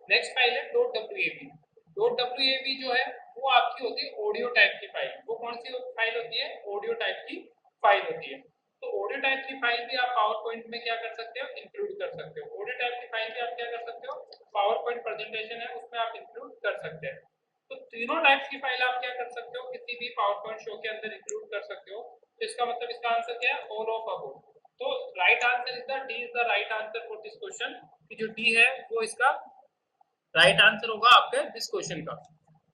नेक्स्ट फाइल है डॉट डब्ल्यूएवी। डॉट डब्ल्यूएवी जो है वो आपकी होती है ऑडियो टाइप की फाइल। वो कौन सी फाइल होती है, ऑडियो टाइप की फाइल होती है। तो ऑडियो टाइप की फाइल भी आप पावर पॉइंट में क्या कर सकते हो, इंक्लूड कर सकते हो। ऑडियो टाइप की फाइल भी आप क्या कर सकते हो, पावर पॉइंट प्रेजेंटेशन है उसमें आप इंक्लूड कर सकते हैं। तो तीनों टाइप्स की फाइल आप क्या कर सकते हो, किसी भी पावर पॉइंट शो के अंदर इंक्लूड कर सकते हो। तो इसका मतलब इसका आंसर क्या है, ऑल ऑफ अबव। तो right answer is the D is the right answer for this question, कि जो डी है वो इसका राइट आंसर होगा आपके दिस क्वेश्चन का।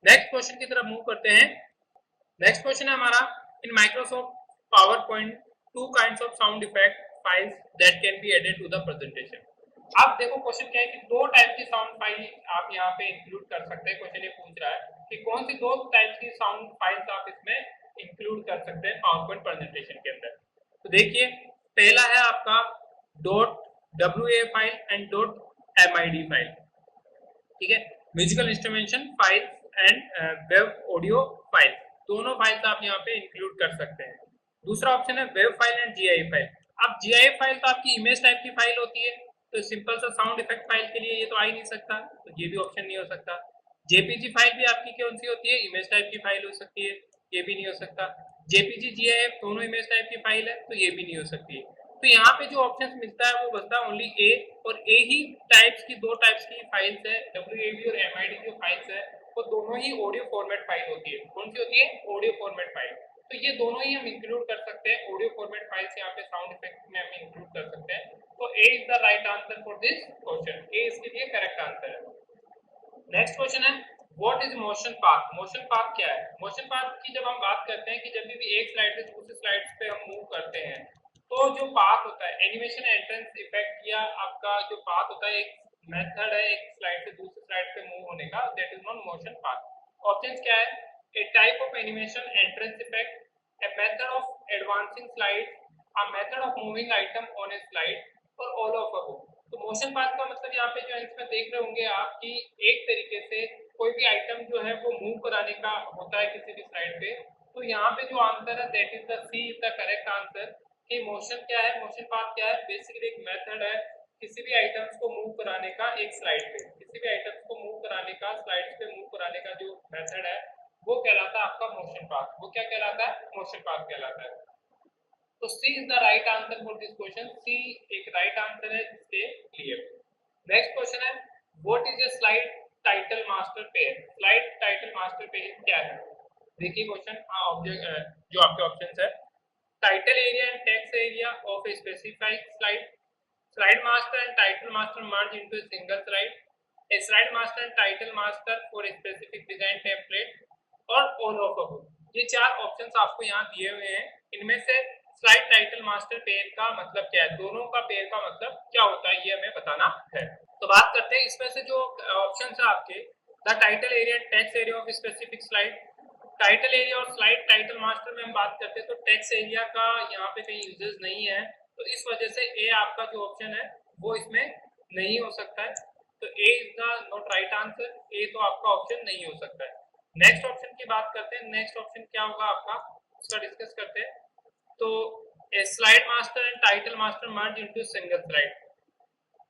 नेक्स्ट क्वेश्चन की तरफ मूव करते हैं। नेक्स्ट क्वेश्चन है हमारा, in Microsoft PowerPoint two kinds of sound effect files that can be added to the presentation. आप देखो क्वेश्चन क्या है कि दो टाइप की साउंड फाइल आप यहाँ पे इंक्लूड कर सकते हैं। क्वेश्चन ये पूछ रहा है कि कौन सी दो टाइप की साउंड फाइल्स आप इसमें इंक्लूड कर सकते हैं पावर पॉइंट प्रेजेंटेशन के अंदर। तो देखिए, पहला है आपका dot WA file and dot MID file, ठीक है, musical instrumentation files and web audio file, दोनों फाइल्स आप यहाँ पे इंक्लूड कर सकते हैं। दूसरा ऑप्शन है web file and GIF file. अब GIF फाइल तो आपकी इमेज टाइप की फाइल होती है, तो सिंपल सा साउंड इफेक्ट फाइल के लिए ये तो आ ही नहीं सकता, तो ये भी ऑप्शन नहीं हो सकता। JPG फाइल भी आपकी कौन सी होती है, इमेज टाइप की फाइल हो सकती है, ये भी नहीं हो सकता। JPG GIF दोनों इमेज टाइप की फाइल है, तो ये भी नहीं हो सकती है। तो यहाँ पे जो ऑप्शन मिलता है वो बचता है ओनली ए, और ए ही टाइप्स की दो टाइप्स की फाइल्स है, WAV और MID जो फाइल्स है वो दोनों ही ऑडियो फॉर्मेट फाइल होती है। कौन सी होती है, ऑडियो फॉर्मेट फाइल। तो ये दोनों ही हम इंक्लूड कर सकते हैं, ऑडियो फॉर्मेट फाइल्स यहाँ पे साउंड इफेक्ट में हम इंक्लूड कर सकते हैं। तो A is the right answer for this question, A इसके लिए करेक्ट आंसर है। नेक्स्ट क्वेश्चन है, what is motion path. Motion path क्या है। मोशन पाथ की जब हम बात करते हैं कि जब भी एक स्लाइड से दूसरी स्लाइड पे हम मूव करते हैं, तो जो पाथ होता है एनिमेशन एंट्रेंस इफेक्ट, या आपका जो पाथ होता है, एक मेथड है एक स्लाइड से दूसरी स्लाइड पे मूव होने का, that is non motion path. Options क्या है, a type of animation entrance effect, a method of advancing slide, a method of moving item on a slide, और ऑल ऑफ अबव। तो motion path का मतलब यहाँ पे जो है इसमें देख रहे होंगे आप कि एक तरीके से कोई भी आइटम जो है वो मूव कराने का होता है किसी भी स्लाइड पे। तो यहाँ पे जो आंसर है that is the C is the correct answer. कि मोशन क्या है, मोशन पाथ क्या है, बेसिकली एक मेथड है किसी भी आइटम्स को मूव कराने का एक स्लाइड पे, किसी भी आइटम्स को मूव कराने का स्लाइड्स पे मूव कराने का जो मेथड है वो कहलाता है आपका मोशन पाथ। वो क्या कहलाता है, मोशन पाथ कहलाता है। तो C is the right answer for this question, C एक राइट आंसर है इसके लिए। नेक्स्ट क्वेश्चन है, what is a slide title master pair. Slide title master pair क्या है। देखिए क्वेश्चन ऑब्जेक्ट जो आपके ऑप्शंस है, title area and text area of a specified slide, slide master and title master merge into a single slide, a slide master and title master for a specific design template, और all of above। ये चार options आपको यहाँ दिए हुए हैं, इनमें से स्लाइड टाइटल मास्टर पेयर का मतलब क्या है, दोनों का पेयर का मतलब क्या होता है, ये हमें बताना है। तो बात करते हैं इसमें से जो ऑप्शंस है आपके, the title area and text area of specific slide. Title area और स्लाइड टाइटल मास्टर में हम बात करते हैं तो टेक्स्ट एरिया का यहाँ पे कहीं यूजेस नहीं है, तो इस वजह से ए आपका जो ऑप्शन है वो इसमें नहीं हो सकता है। तो A is the not right answer, A तो आपका ऑप्शन नहीं हो सकता है। नेक्स्ट ऑप्शन की बात करते हैं, नेक्स्ट ऑप्शन क्या होगा आपका, उसका डिस्कस करते हैं। तो a slide master and title master merge into single slide,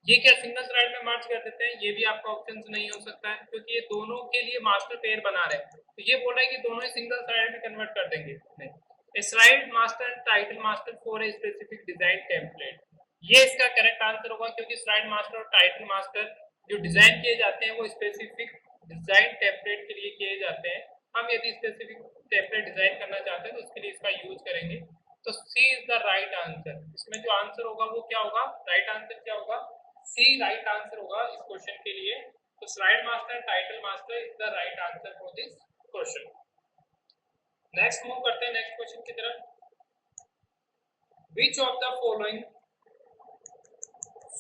ये क्या सिंगल स्लाइड में मर्ज कर देते हैं, ये भी आपका ऑप्शन नहीं हो सकता है क्योंकि ये दोनों के लिए मास्टर पेयर बना रहे हैं। तो ये बोल रहा है कि दोनों ही सिंगल स्लाइड में कन्वर्ट कर देंगे, नहीं। Slide master and title master for a specific design template, ये इसका करेक्ट आंसर होगा क्योंकि स्लाइड मास्टर और टाइटल मास्टर जो डिजाइन किए जाते हैं वो स्पेसिफिक डिजाइन टेम्पलेट के लिए किए जाते हैं। हम यदि स्पेसिफिक टेम्पलेट डिजाइन करना चाहते हैं तो उसके लिए इसका यूज करेंगे। तो C is the right answer, इसमें जो आंसर होगा वो क्या होगा, राइट आंसर क्या होगा, सी राइट आंसर होगा इस क्वेश्चन के लिए। तो slide master and title master is the right answer for this question. Next move करते हैं नेक्स्ट क्वेश्चन की तरफ। विच of the following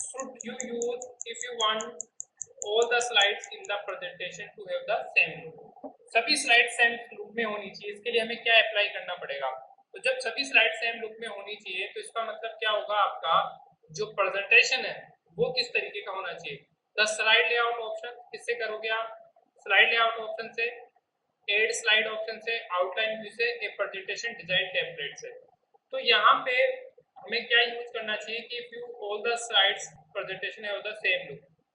should you use if you want all the slides in the presentation to have the same look। सभी slide same look में होनी चाहिए, इसके लिए हमें क्या अप्लाई करना पड़ेगा। तो जब सभी स्लाइड सेम लुक में होनी चाहिए तो इसका मतलब क्या होगा, आपका जो प्रेजेंटेशन है वो किस तरीके का होना चाहिए। द स्लाइड लेआउट ऑप्शन किससे करोगे आप, स्लाइड लेआउट ऑप्शन से, एड स्लाइड ऑप्शन से, आउटलाइन व्यू से, एक प्रेजेंटेशन डिजाइन टेम्पलेट से। तो यहाँ पे हमें क्या यूज करना चाहिए कि if you all the slides presentation है द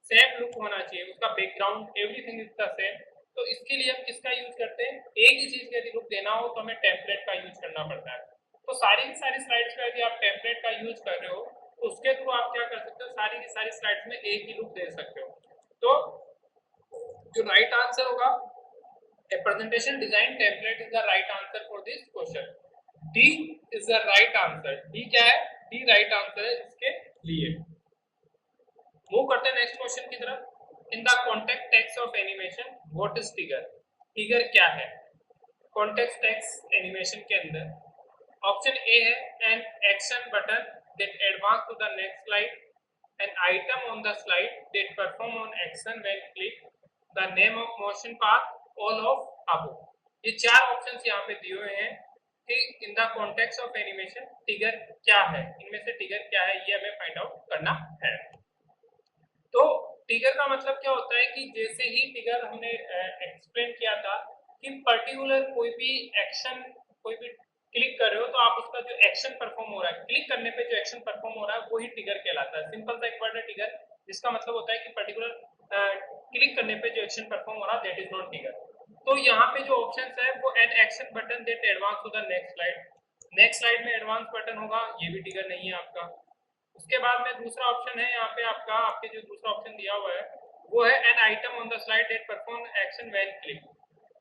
सेम लुक होना चाहिए, उसका background everything is the same. तो इसके लिए हम किसका यूज करते हैं, एक ही चीज का यदि लुक देना हो तो हमें टेम्पलेट का यूज करना पड़ता है। तो सारी की सारी स्लाइड्स का यदि आप टेम्पलेट का यूज कर रहे हो तो उसके थ्रू आप क्या कर सकते हो, सारी की सारी स्लाइड्स में एक ही लुक दे सकते हो। तो जो राइट आंसर होगा, a presentation design template is the right answer for this question। D is the right answer। D क्या है, D डी राइट आंसर है इसके लिए। मूव करते हैं नेक्स्ट क्वेश्चन की तरफ। इन the context text of animation what is trigger? Trigger क्या है कॉन्टेक्स्ट टेक्स्ट एनिमेशन के अंदर? ऑप्शन ए है an action button that advance to the next slide, an item on the slide that perform on action when click, the name of motion path, all of above. ये चार options यहाँ पे दिए हुए हैं कि in the context of animation trigger क्या है, इनमें से ट्रिगर क्या है ये हमें फाइंड आउट करना है। तो ट्रिगर का मतलब क्या होता है कि जैसे ही ट्रिगर हमने एक्सप्लेन किया था कि पर्टिकुलर कोई भी एक्शन, कोई भी क्लिक कर रहे हो तो आप उसका जो एक्शन परफॉर्म हो रहा है, क्लिक करने पे जो एक्शन परफॉर्म हो रहा है वो ही ट्रिगर कहलाता है। सिंपल सा एक वर्ड है ट्रिगर, जिसका मतलब होता है कि पर्टिकुलर क्लिक करने पे जो एक्शन परफॉर्म हो रहा है दैट इज नॉट ट्रिगर। तो यहाँ पे जो ऑप्शंस है वो an action button that advance to the next slide, next slide में एडवांस बटन होगा, ये भी ट्रिगर नहीं है आपका। उसके बाद में दूसरा ऑप्शन है यहाँ पे आपका, आपके जो दूसरा ऑप्शन दिया हुआ है वो है N item on the slide that perform action when click.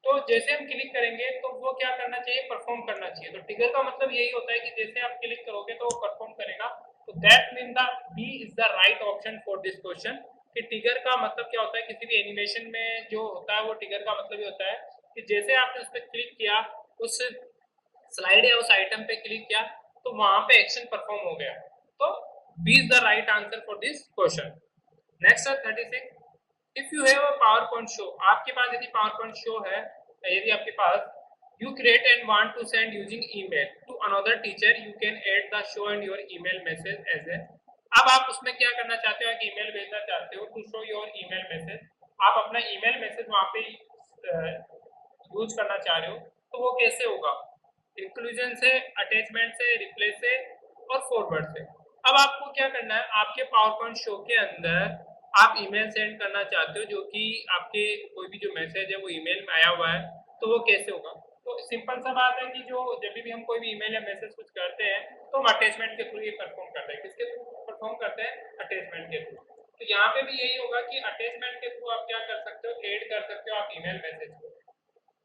तो जैसे हम क्लिक करेंगे तो वो क्या करना चाहिए, परफॉर्म करना चाहिए। तो ट्रिगर का मतलब यही होता है कि जैसे आप क्लिक करोगे तो वो परफॉर्म करेगा। तो that mean the B is the right option for this question. कि ट्रिगर का मतलब क्या होता है, किसी भी एनिमेशन में जो होता है वो ट्रिगर का मतलब ये होता है कि जैसे आपने उस पर क्लिक किया, उस स्लाइड या उस आइटम पे क्लिक किया तो वहां पे एक्शन परफॉर्म हो गया। तो B is the right answer for this question. Next है 36। If you have a PowerPoint show, आपके पास यदि पावर पॉइंट शो है, यदि आपके पास you create and want to send using email to another teacher, you can add the show and your email message as a. अब आप उसमें क्या करना चाहते हो, एक ईमेल भेजना चाहते हो to show your email message, आप अपना ईमेल मैसेज वहां पे यूज करना चाह रहे हो। तो वो कैसे होगा, इंक्लूजन से, अटैचमेंट से, रिप्लेस से और फॉरवर्ड से। अब आपको क्या करना है, आपके पावर पॉइंट शो के अंदर आप ईमेल सेंड करना चाहते हो जो कि आपके कोई भी जो मैसेज है वो ईमेल में आया हुआ है, तो वो कैसे होगा? तो सिंपल सा बात है कि जो जब भी हम कोई भी ईमेल या मैसेज कुछ करते हैं तो हम अटैचमेंट के थ्रू ये परफॉर्म करते हैं। किसके थ्रू परफॉर्म करते हैं? अटैचमेंट के थ्रू। तो यहाँ पे भी यही होगा कि अटैचमेंट के थ्रू आप क्या कर सकते हो, ऐड कर सकते हो आप ईमेल मैसेज को।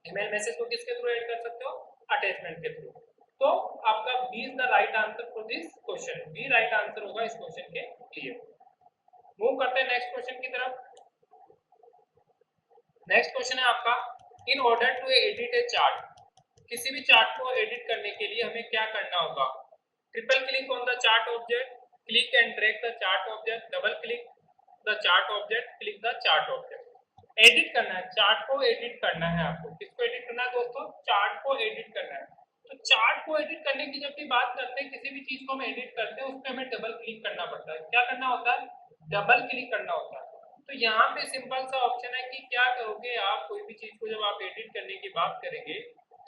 ईमेल मैसेज को किसके थ्रू ऐड कर सकते हो? अटैचमेंट के थ्रू। तो आपका B is the right answer for this question, B right answer होगा इस क्वेश्चन के लिए। मूव करते हैं नेक्स्ट क्वेश्चन की तरफ। नेक्स्ट क्वेश्चन है आपका, in order to edit a chart, किसी भी चार्ट को एडिट करने के लिए हमें क्या करना होगा? Triple click on the chart object, click and drag the chart object, double click the chart object, click the chart object. Edit करना है, चार्ट को एडिट करना है आपको। किसको एडिट करना है दोस्तों? चार्ट को एडिट करना है। तो चार्ट को एडिट करने की जब भी बात करते हैं, किसी भी चीज को हम एडिट करते हैं उस पर हमें डबल क्लिक करना पड़ता है। क्या करना होता है? डबल क्लिक करना होता है। तो यहाँ पे सिंपल सा ऑप्शन है कि क्या करोगे आप, कोई भी चीज को जब आप एडिट करने की बात करेंगे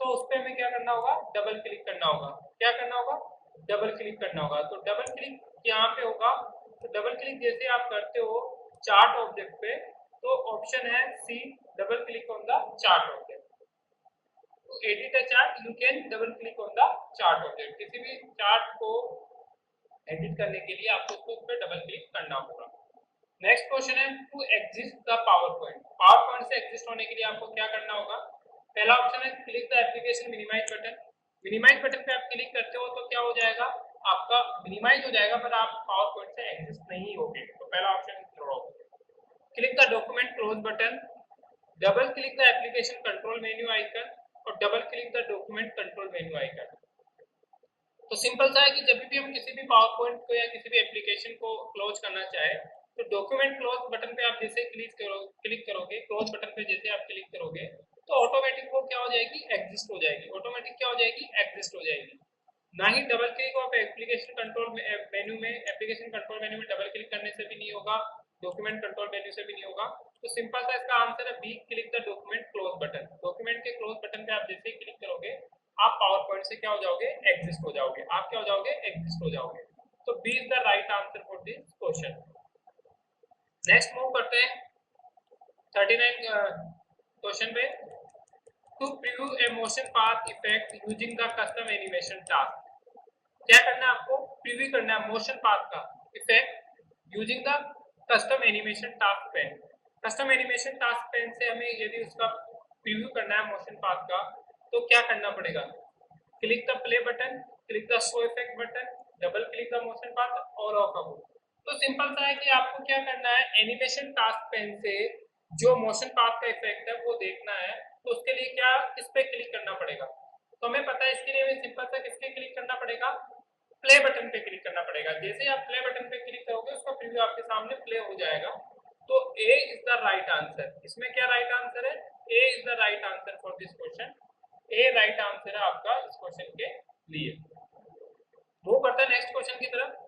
तो उस पर हमें क्या करना होगा? डबल क्लिक करना होगा। क्या करना होगा? डबल क्लिक करना होगा। तो डबल क्लिक यहाँ पे होगा। तो डबल क्लिक जैसे आप करते हो चार्ट ऑब्जेक्ट पे, तो ऑप्शन है C, double click on the chart object. तो edit a chart, you can double click on the chart object. किसी भी चार्ट को एडिट करने के लिए आपको उसको उस पर डबल क्लिक करना होगा। नेक्स्ट क्वेश्चन है, to exist the PowerPoint, PowerPoint से एग्जिस्ट होने के लिए आपको क्या करना होगा? पहला ऑप्शन है click the application minimize button. Minimize button पे आप क्लिक करते हो तो क्या हो जाएगा? आपका मिनिमाइज हो जाएगा, पर आप पावर पॉइंट से एग्जिस्ट नहीं होगे। तो पहला option throw out. Click the document close button, double click the application control menu icon और double click the document control menu icon. तो सिंपल सा है कि जब भी हम किसी भी पावर पॉइंट को या किसी भी एप्लीकेशन को क्लोज करना चाहे तो डॉक्यूमेंट क्लोज बटन पे आप जैसे क्लिक करोगे, क्लोज बटन पे जैसे आप क्लिक करोगे तो ऑटोमेटिक वो क्या हो जाएगी? एग्जिस्ट हो जाएगी। ऑटोमेटिक क्या हो जाएगी? एग्जिस्ट हो जाएगी। ना ही double click of application control menu में, एप्लीकेशन कंट्रोल मेन्यू में डबल क्लिक करने से भी नहीं होगा, डॉक्यूमेंट कंट्रोल मेन्यू से भी नहीं होगा। तो सिंपल सा इसका आंसर है B, click the document close button. Document के क्लोज बटन पे आप जैसे ही क्लिक करोगे आप पावर पॉइंट से क्या हो जाओगे? एग्जिस्ट हो जाओगे। आप क्या हो जाओगे? एग्जिस्ट हो जाओगे। तो B is the right answer for this question. Next move करते हैं 39 क्वेश्चन पे। To preview a motion path effect using the custom animation task, क्या करना है आपको? प्रीव्यू करना है मोशन पाथ का effect using the custom animation task pane. Custom animation task pane से हमें यदि उसका प्रीव्यू करना है मोशन पाथ का तो क्या करना पड़ेगा? Click the play button, click the show effect button, double click the motion path और ऑफ अबो। तो सिंपल सा है कि आपको क्या करना है, एनिमेशन टास्क पेन से जो मोशन पाथ का इफेक्ट है वो देखना है। तो उसके लिए क्या, किस पे क्लिक करना पड़ेगा, तो हमें पता है इसके लिए हमें सिंपल सा किस पे क्लिक करना पड़ेगा, प्ले बटन पे क्लिक करना पड़ेगा। जैसे ही आप प्ले बटन पे क्लिक करोगे उसका प्रीव्यू आपके सामने प्ले हो जाएगा। तो A is the right answer, इसमें क्या राइट आंसर है, A is the right answer for this question, A right answer है आपका इस क्वेश्चन के लिए। वो करता है नेक्स्ट क्वेश्चन की तरफ।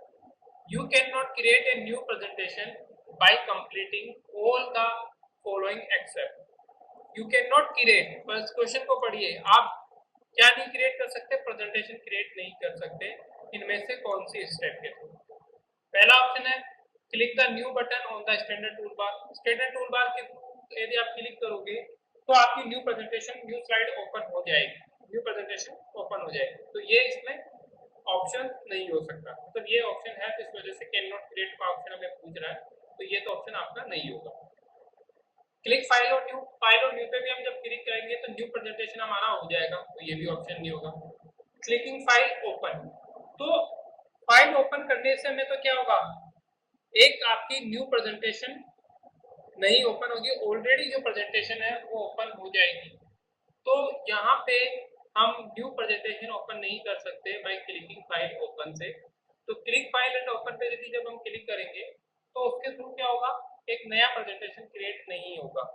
You cannot create a new presentation by completing all the following except. You cannot create, first question को पढ़िए, आप क्या नहीं क्रिएट कर सकते, प्रेजेंटेशन क्रिएट नहीं कर सकते इनमें से कौन सी स्टेप के थ्रू। पहला ऑप्शन है click the new button on the standard tool bar. Standard tool bar के यदि आप क्लिक करोगे तो आपकी new presentation, new slide open हो जाएगी, न्यू प्रेजेंटेशन ओपन हो जाएगी। तो ये इसमें ऑप्शन नहीं हो सकता, मतलब ये ऑप्शन है तो इस वजह से कैन नॉट क्रिएट का ऑप्शन हमें पूछ रहा है, तो ये तो ऑप्शन आपका नहीं होगा। क्लिक फाइल और न्यू, फाइल और न्यू पे भी हम जब क्लिक करेंगे तो न्यू प्रेजेंटेशन हमारा हो जाएगा, तो ये भी ऑप्शन नहीं होगा। क्लिकिंग फाइल ओपन, तो फाइल ओपन करने से हमें तो क्या होगा, एक आपकी न्यू प्रेजेंटेशन नहीं ओपन होगी, ऑलरेडी जो प्रेजेंटेशन है वो ओपन हो जाएगी। तो यहाँ पे हम न्यू प्रेजेंटेशन ओपन नहीं कर सकते बाय क्लिकिंग फाइल ओपन से। तो क्लिक फाइल एंड ओपन पे यदि जब हम क्लिक करेंगे तो उसके थ्रू क्या होगा, एक नया प्रेजेंटेशन क्रिएट नहीं होगा।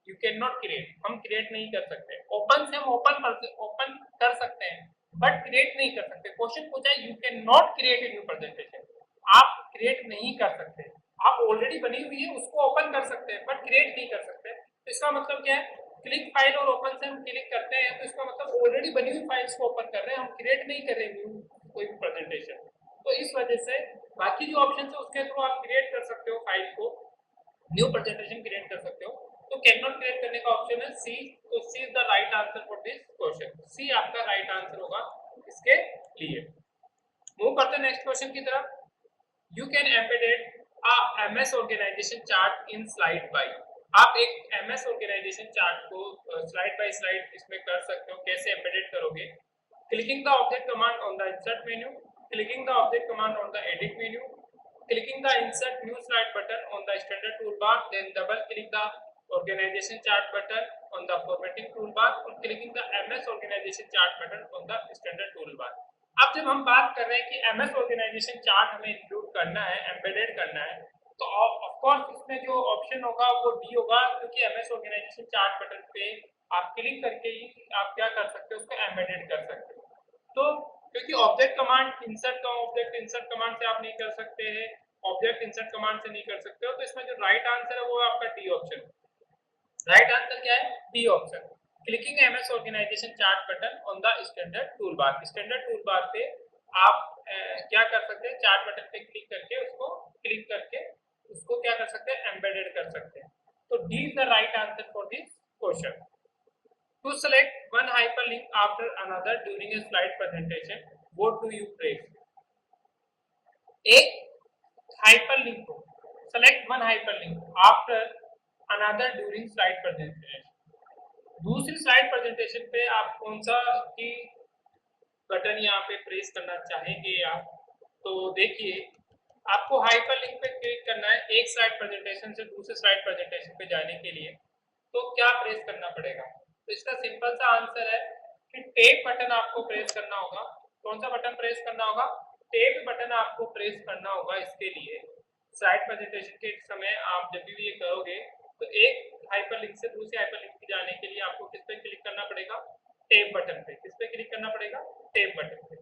यू कैन नॉट क्रिएट, हम क्रिएट नहीं कर सकते। ओपन से हम ओपन कर सकते हैं बट क्रिएट नहीं कर सकते। क्वेश्चन पूछा है you can not create a new presentation, आप क्रिएट नहीं कर सकते। आप ऑलरेडी बनी हुई है उसको ओपन कर सकते हैं बट क्रिएट नहीं कर सकते। तो इसका मतलब क्या है, क्लिक फाइल और ओपन से हम क्लिक करते हैं तो इसका मतलब ऑलरेडी बनी हुई फाइल्स को ओपन कर रहे हैं, हम क्रिएट नहीं कर रहे न्यू कोई भी प्रेजेंटेशन। तो इस वजह से बाकी जो ऑप्शन है उसके थ्रू आप क्रिएट कर सकते हो फाइल को, न्यू प्रेजेंटेशन क्रिएट कर सकते हो। तो कैन नॉट क्रिएट करने का ऑप्शन है सी, तो C is the right answer for this question, C आपका राइट आंसर होगा इसके लिए। मूव करते हैं नेक्स्ट क्वेश्चन की तरफ। You can embedded a MS organization chart in slide by, आप एक MS organization चार्ट को स्लाइड बाय स्लाइड इसमें कर सकते हो। कैसे एम्बेडेड करोगे, clicking the object command on the insert menu, clicking the object command on the edit menu, clicking the insert new slide button on the standard tool bar, then double click the organization chart button on the formatting toolbar और clicking the MS organization chart button on the standard tool bar. अब जब हम बात कर रहे हैं कि MS organization chart हमें इंक्लूड करना है, एम्बेडेड करना है, तो ऑफ कोर्स इसमें जो ऑप्शन होगा वो डी होगा, क्योंकि MS ऑर्गेनाइजेशन चार्ट बटन पे आप क्लिक करके ही आप क्या कर सकते हो, उसको एम्बेडेड कर सकते हो। तो क्योंकि ऑब्जेक्ट कमांड इंसर्ट कमांड से आप नहीं कर सकते हैं, ऑब्जेक्ट इंसर्ट कमांड से नहीं कर सकते हो, तो इसमें जो राइट आंसर है वो आपका डी ऑप्शन। राइट आंसर क्या है, D option. Clicking MS organization chart button on the standard tool bar, standard tool bar पे आप क्या कर सकते हैं, चार्ट बटन पे क्लिक करके उसको क्लिक करके उसको क्या कर सकते हैं, एम्बेडेड कर सकते हैं। तो D is the right answer for this question. To select one hyperlink after another during a slide presentation, what do you press. एक हाइपरलिंक को, select one hyperlink after another during slide presentation, दूसरी slide presentation पे आप कौन सा की button यहाँ पे प्रेस करना चाहेंगे आप। तो देखिए आपको हाइपरलिंक पे क्लिक करना है एक स्लाइड प्रेजेंटेशन से दूसरे स्लाइड प्रेजेंटेशन पे जाने के लिए, तो क्या प्रेस करना पड़ेगा। तो इसका सिंपल सा आंसर है कि टेप बटन आपको प्रेस करना होगा। कौन सा बटन प्रेस करना होगा, टेप बटन आपको प्रेस करना होगा। इसके लिए स्लाइड प्रेजेंटेशन के समय आप जब भी ये करोगे तो एक हाइपरलिंक से दूसरे हाइपरलिंक पे जाने के लिए आपको किस पे क्लिक करना पड़ेगा, टेप बटन पे। किस पे क्लिक करना पड़ेगा, टेप बटन पे।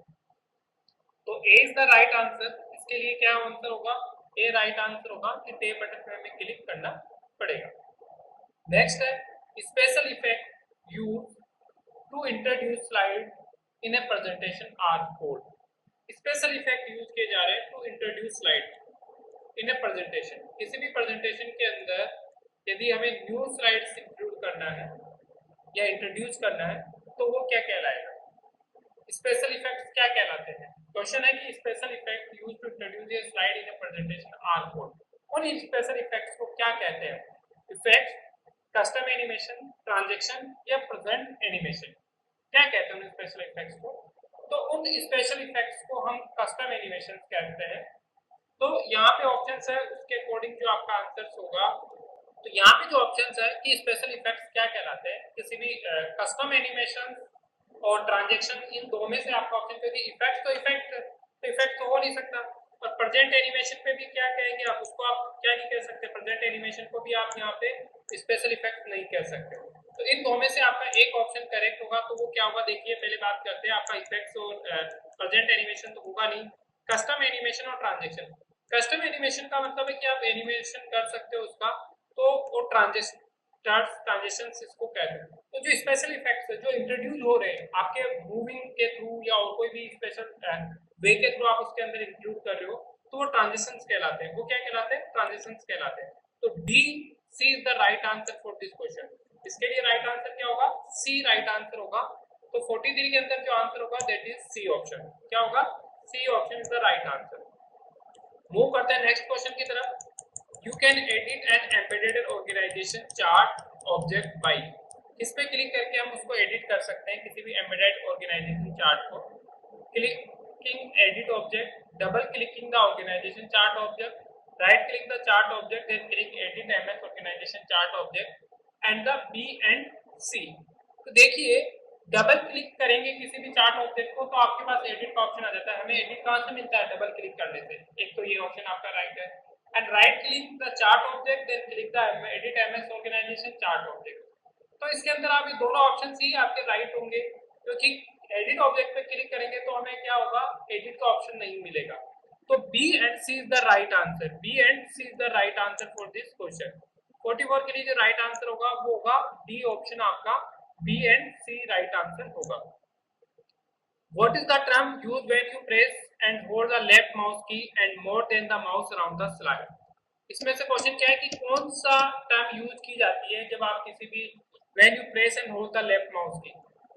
तो A is the right answer, इसके लिए क्या आंसर होगा, ए राइट आंसर होगा कि टेप बटन पे हमें क्लिक करना पड़ेगा। नेक्स्ट है special effect use to introduce slide in a presentation are code. Special effect use किए जा रहे हैं to introduce slide in a presentation. किसी भी प्रेजेंटेशन के अंदर यदि हमें न्यू स्लाइड्स इंक्लूड करना है या इंट्रोड्यूस करना है तो वो क्या कहलाएगा, स्पेशल इफेक्ट्स क्या कहलाते हैं। क्वेश्चन है कि special effect used to introduce a slide in a presentation are code. उन स्पेशल इफेक्ट्स को क्या कहते हैं, इफेक्ट्स, कस्टम एनिमेशन, ट्रांजैक्शन या प्रेजेंट एनिमेशन, क्या कहते हैं उन स्पेशल इफेक्ट्स को। तो उन स्पेशल इफेक्ट्स को हम कस्टम एनिमेशन कहते हैं। तो यहाँ पे ऑप्शंस है, उसके अकॉर्डिंग जो आपका आंसर होगा। तो यहाँ पे जो ऑप्शंस है कि स्पेशल इफेक्ट्स क्या कहलाते हैं, किसी भी कस्टम एनिमेशन और ट्रांजैक्शन, इन दो में से आपका ऑप्शन, क्योंकि इफेक्ट तो हो नहीं सकता। और प्रेजेंट एनिमेशन पे भी क्या कहेंगे आप, उसको आप क्या नहीं कह सकते, प्रेजेंट एनिमेशन को भी आप यहाँ पे स्पेशल इफेक्ट नहीं कह सकते। तो इन दो में से आपका एक ऑप्शन करेक्ट होगा। तो वो क्या होगा, देखिए पहले बात करते हैं। आपका इफेक्ट्स और प्रेजेंट एनिमेशन तो होगा नहीं, कस्टम एनिमेशन और ट्रांजेक्शन। कस्टम एनिमेशन का मतलब है कि आप एनिमेशन कर सकते हो उसका, तो वो ट्रांजेक्शन इसको कहते हैं। तो जो स्पेशल इफेक्ट्स है जो इंट्रोड्यूस हो रहे हैं आपके मूविंग के थ्रू या और कोई भी स्पेशल वे के थ्रू आप उसके अंदर इंक्लूड कर रहे हो, तो वो ट्रांजेक्शंस कहलाते हैं। वो क्या कहलाते हैं, ट्रांजेक्शंस कहलाते हैं। तो D C is the right answer for this question. इसके लिए राइट आंसर क्या होगा, सी राइट आंसर होगा। तो 43 के अंदर जो आंसर होगा दैट इज सी ऑप्शन। क्या होगा, C option is the right answer. Move करते हैं नेक्स्ट क्वेश्चन की तरफ। You can edit an embedded organization chart object by, इस पे क्लिक करके हम उसको एडिट कर सकते हैं किसी भी एम्बेडेड ऑर्गेनाइजेशन चार्ट को। Clicking edit object, double clicking the organization chart object, right click the chart object, then click edit MS organization chart object and the B and C. तो देखिए डबल क्लिक करेंगे किसी भी chart object को तो आपके पास edit का option आ जाता है। हमें एडिट कहाँ से मिलता है, डबल क्लिक करने से। एक तो ये ऑप्शन आपका राइट है। And right click the chart object, then click the edit MS organization chart object. तो इसके अंदर आप ये दोनों ऑप्शन ही आपके राइट होंगे, क्योंकि एडिट ऑब्जेक्ट पे क्लिक करेंगे तो हमें क्या होगा, एडिट का ऑप्शन नहीं मिलेगा। तो B and C is the right answer. B and C is the right answer for this question. 44 के लिए जो राइट आंसर होगा वो होगा डी ऑप्शन, आपका B and C right answer होगा। What is the term used when you press and hold the left mouse key and more than the mouse around the slide? इसमें से question क्या है कि कौन सा टर्म यूज की जाती है जब आप किसी भी when you press and hold the left mouse key,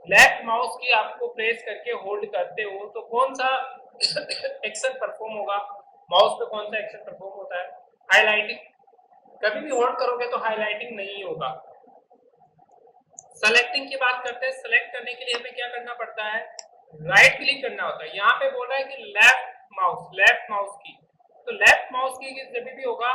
left mouse की आपको प्रेस करके होल्ड करते हो तो कौन सा एक्शन परफॉर्म होगा, माउस पे कौन सा एक्शन परफॉर्म होता है, हाईलाइटिंग। कभी भी होल्ड करोगे तो हाईलाइटिंग नहीं होगा। सेलेक्टिंग की बात करते हैं, सेलेक्ट करने के लिए हमें क्या करना पड़ता है, राइट क्लिक करना होता है। यहाँ पे बोल रहा है कि लेफ्ट माउस की, तो लेफ्ट माउस की जब भी होगा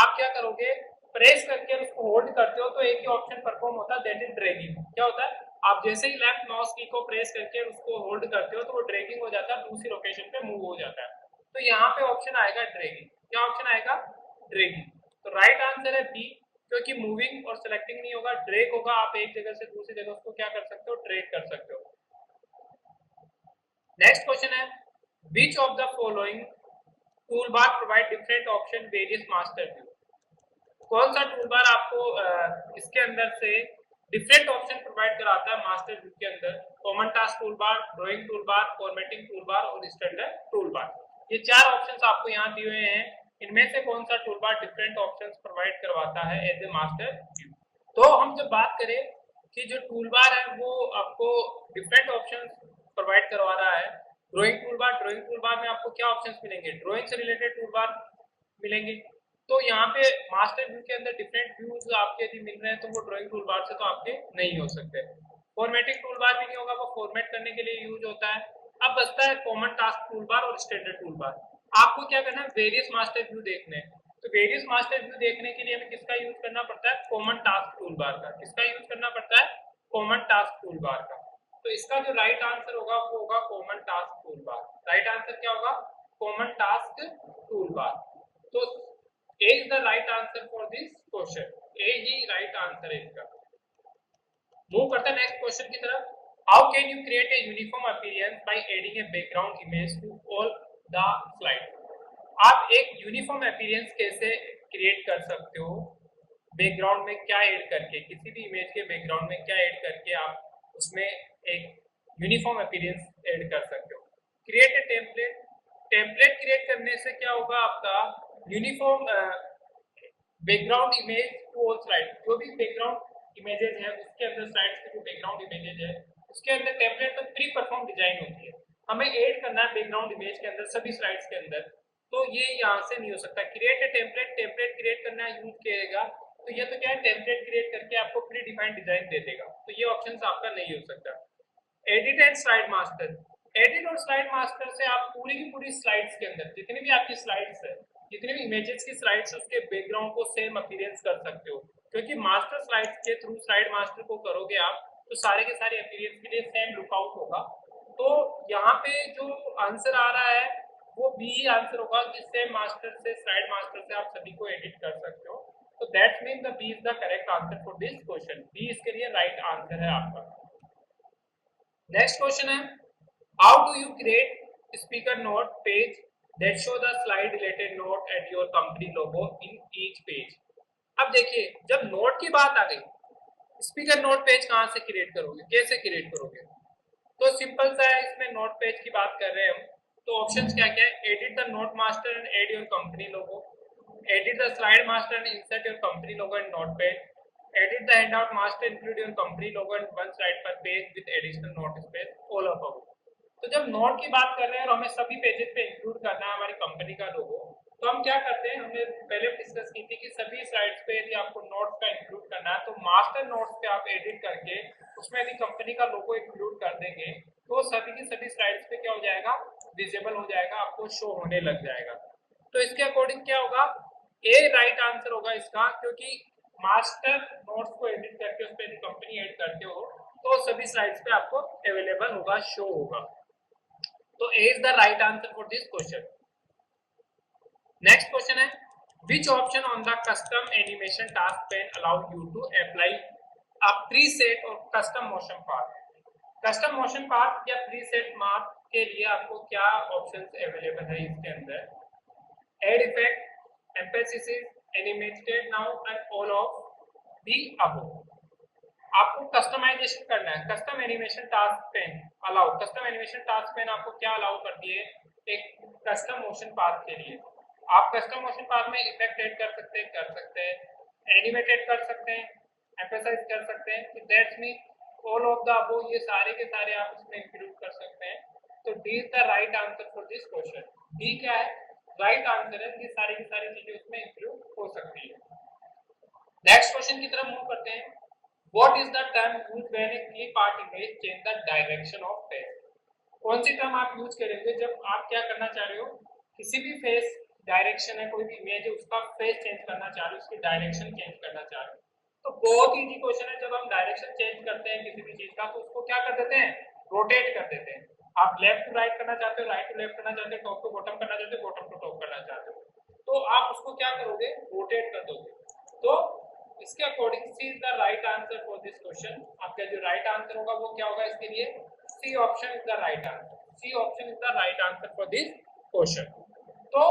आप क्या करोगे, प्रेस करके उसको होल्ड करते हो तो एक ही ऑप्शन परफॉर्म होता है, दैट इज ड्रैगिंग। क्या होता है, आप जैसे ही लेफ्ट माउस की को प्रेस करके उसको होल्ड करते हो तो वो ड्रैगिंग हो जाता है, दूसरी लोकेशन पे मूव हो जाता है। तो यहाँ पे ऑप्शन आएगा ड्रैगिंग। क्या ऑप्शन आएगा, ड्रैगिंग। तो राइट आंसर है बी, क्योंकि मूविंग और सेलेक्टिंग नहीं होगा, ड्रैग होगा। आप एक जगह से दूसरी जगह उसको क्या कर सकते हो, ड्रैग कर सकते हो। नेक्स्ट क्वेश्चन है, which of the following toolbar provide different option various master view. कौन सा टूलबार आपको इसके अंदर से डिफरेंट ऑप्शन प्रोवाइड कराता है मास्टर व्यू के अंदर? Common task toolbar, drawing toolbar, formatting toolbar और स्टैंडर्ड टूलबार। ये चार ऑप्शंस आपको यहाँ दिए हुए हैं। इनमें से कौन सा टूलबार डिफरेंट ऑप्शंस प्रोवाइड करवाता है एज ए मास्टर व्यू? तो हम जब बात करें कि जो टूलबार है वो आपको डिफरेंट ऑप्शंस प्रोवाइड करवा रहा है। ड्राइंग टूलबार में आपको क्या ऑप्शंस मिलेंगे, ड्राइंग से रिलेटेड टूलबार मिलेंगे। तो यहाँ पे मास्टर व्यू के अंदर डिफरेंट व्यूज आपके यदि मिल रहे हैं तो वो ड्राइंग टूलबार से तो आपके नहीं हो सकते। फॉर्मेटिंग टूलबार भी नहीं होगा, वो फॉर्मेट करने के लिए यूज होता है। अब बचता है कॉमन टास्क टूलबार और स्टैंडर्ड टूलबार। आपको क्या करना है, वेरियस मास्टर व्यू देखने हैं। तो वेरियस मास्टर व्यू देखने के लिए हमें किसका यूज करना पड़ता है, कॉमन टास्क टूलबार का। किसका यूज करना पड़ता है, कॉमन टास्क टूलबार का। तो इसका जो राइट आंसर होगा वो होगा common task toolbar. Right answer क्या होगा, कॉमन टास्क टूलबार। तो A is the right answer for this question. A he right answer है इसका। मूव करते हैं नेक्स्ट क्वेश्चन की तरफ। How can you create a uniform appearance by adding a background image to all the slide? आप एक uniform appearance कैसे create कर सकते हो, बैकग्राउंड में क्या ऐड करके, किसी भी इमेज के बैकग्राउंड में क्या ऐड करके आप उसमें एक यूनिफॉर्म अपीयरेंस ऐड कर सकते हो। Create a template. Template create करने से क्या होगा, आपका uniform background image to all slide. जो भी बैकग्राउंड इमेजेस है उसके अंदर, स्लाइड्स के जो बैकग्राउंड इमेजेस है उसके अंदर टेम्पलेट में प्री परफॉर्म डिजाइन होती है, हमें ऐड करना है बैकग्राउंड इमेज के अंदर सभी स्लाइड्स के अंदर। तो ये यहाँ से नहीं हो सकता। Create a template, template create करना यूज किएगा तो ये तो क्या है, टेम्पलेट क्रिएट करके आपको प्री डिफाइंड डिजाइन दे देगा। तो ये ऑप्शन आपका नहीं हो सकता। Edit and slide master. Edit और स्लाइड मास्टर से आप पूरी की पूरी स्लाइड्स के अंदर जितनी भी आपकी स्लाइड्स है, जितनी भी इमेजेस की स्लाइड्स है, उसके बैकग्राउंड को सेम अपीयरेंस कर सकते हो, क्योंकि मास्टर स्लाइड्स के थ्रू स्लाइड मास्टर को करोगे आप तो सारे के सारे अपीयरेंस के लिए सेम लुकआउट होगा। तो यहाँ पे जो आंसर आ रहा है वो बी ही आंसर होगा, जिससे मास्टर से स्लाइड मास्टर से आप सभी को एडिट कर सकते हो। तो that's mean the B is the correct answer for this question. B इसके लिए राइट आंसर है आपका। नेक्स्ट क्वेश्चन है, how do you create speaker note page that show the slide related note and your company logo in each page. अब देखिए, जब note की बात आ गई, स्पीकर नोट पेज कहां से क्रिएट करोगे, कैसे क्रिएट करोगे? तो सिंपल सा है, इसमें नोट पेज की बात कर रहे हैं हम। तो ऑप्शंस क्या क्या है? Edit the note master and add your company logo, edit the slide master and insert your company logo in notepad, edit the handout master, include your company logo in one slide per page with additional note space, all of above। तो जब note की बात कर रहे हैं और हमें सभी पेजेस पे इंक्लूड करना है हमारी कंपनी का लोगो, तो हम क्या करते हैं, हमने पहले डिस्कस की थी कि सभी स्लाइड्स पे यदि आपको नोट्स का इंक्लूड करना है तो मास्टर नोट्स पे आप एडिट करके उसमें यदि कंपनी का लोगो इंक्लूड कर देंगे तो सभी की सभी स्लाइड्स पे क्या हो जाएगा, विजिबल हो जाएगा, आपको शो होने लग जाएगा। तो इसके अकॉर्डिंग क्या होगा, ए राइट आंसर होगा इसका, क्योंकि मास्टर नोट्स को एडिट करके उस पर कंपनी ऐड करते हो तो सभी स्लाइड्स पे आपको अवेलेबल होगा, शो होगा। तो A is the right answer for this question. Next question है, which option on the custom animation task pane allow you to apply a preset और custom motion path. Custom motion path या preset mark के लिए आपको क्या options available है इसके अंदर? Add effect, emphasis, animated now and all of the above। आपको कस्टमाइजेशन करना है, custom animation task pane allow, custom animation task pen आपको क्या अलाउ करती है, एक कस्टम मोशन पाथ के लिए। आप कस्टम मोशन पाथ में इफेक्ट ऐड कर सकते हैं, एनिमेटेड कर सकते हैं, एम्फेसाइज कर सकते हैं, तो that's mean all of the above, ये सारे के सारे आप इसमें इंक्लूड कर सकते हैं। तो D is the right answer for this question. D क्या है, राइट आंसर है, ये सारी की सारी चीजें उसमें इंक्लूड हो सकती है। नेक्स्ट क्वेश्चन की तरफ मूव करते हैं। What is the term used when A clip art image change the direction of face. कौन सी टर्म आप यूज करेंगे जब आप क्या करना चाह रहे हो, किसी भी फेस डायरेक्शन है, कोई भी इमेज है उसका फेस चेंज करना चाह रहे हो, उसकी डायरेक्शन चेंज करना चाह रहे हो। तो बहुत इजी क्वेश्चन है, जब हम डायरेक्शन चेंज करते हैं किसी भी चीज का तो उसको क्या कर देते हैं, रोटेट कर देते हैं। आप लेफ्ट टू राइट करना चाहते हो, राइट टू लेफ्ट करना चाहते हो, टॉप टू बॉटम करना चाहते हो, बॉटम टू टॉप करना चाहते हो, तो आप उसको क्या करोगे, रोटेट कर दोगे। तो इसके according C is the right answer for this question. आपका जो राइट आंसर होगा वो क्या होगा इसके लिए, C option is the right answer. C option is the right answer for this question. तो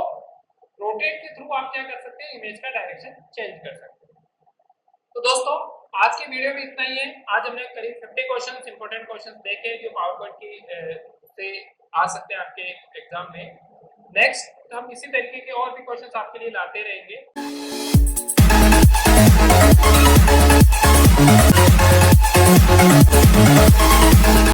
रोटेट के थ्रू आप क्या कर सकते हैं, इमेज का डायरेक्शन चेंज कर सकते हैं। तो दोस्तों आज की वीडियो में इतना ही है। आज हमने करीब 50 क्वेश्चंस, इंपॉर्टेंट क्वेश्चंस देखे जो पावर पॉइंट की से आ सकते हैं आपके एग्जाम में। नेक्स्ट हम इसी तरीके के और भी क्वेश्चंस आपके लिए लाते रहेंगे।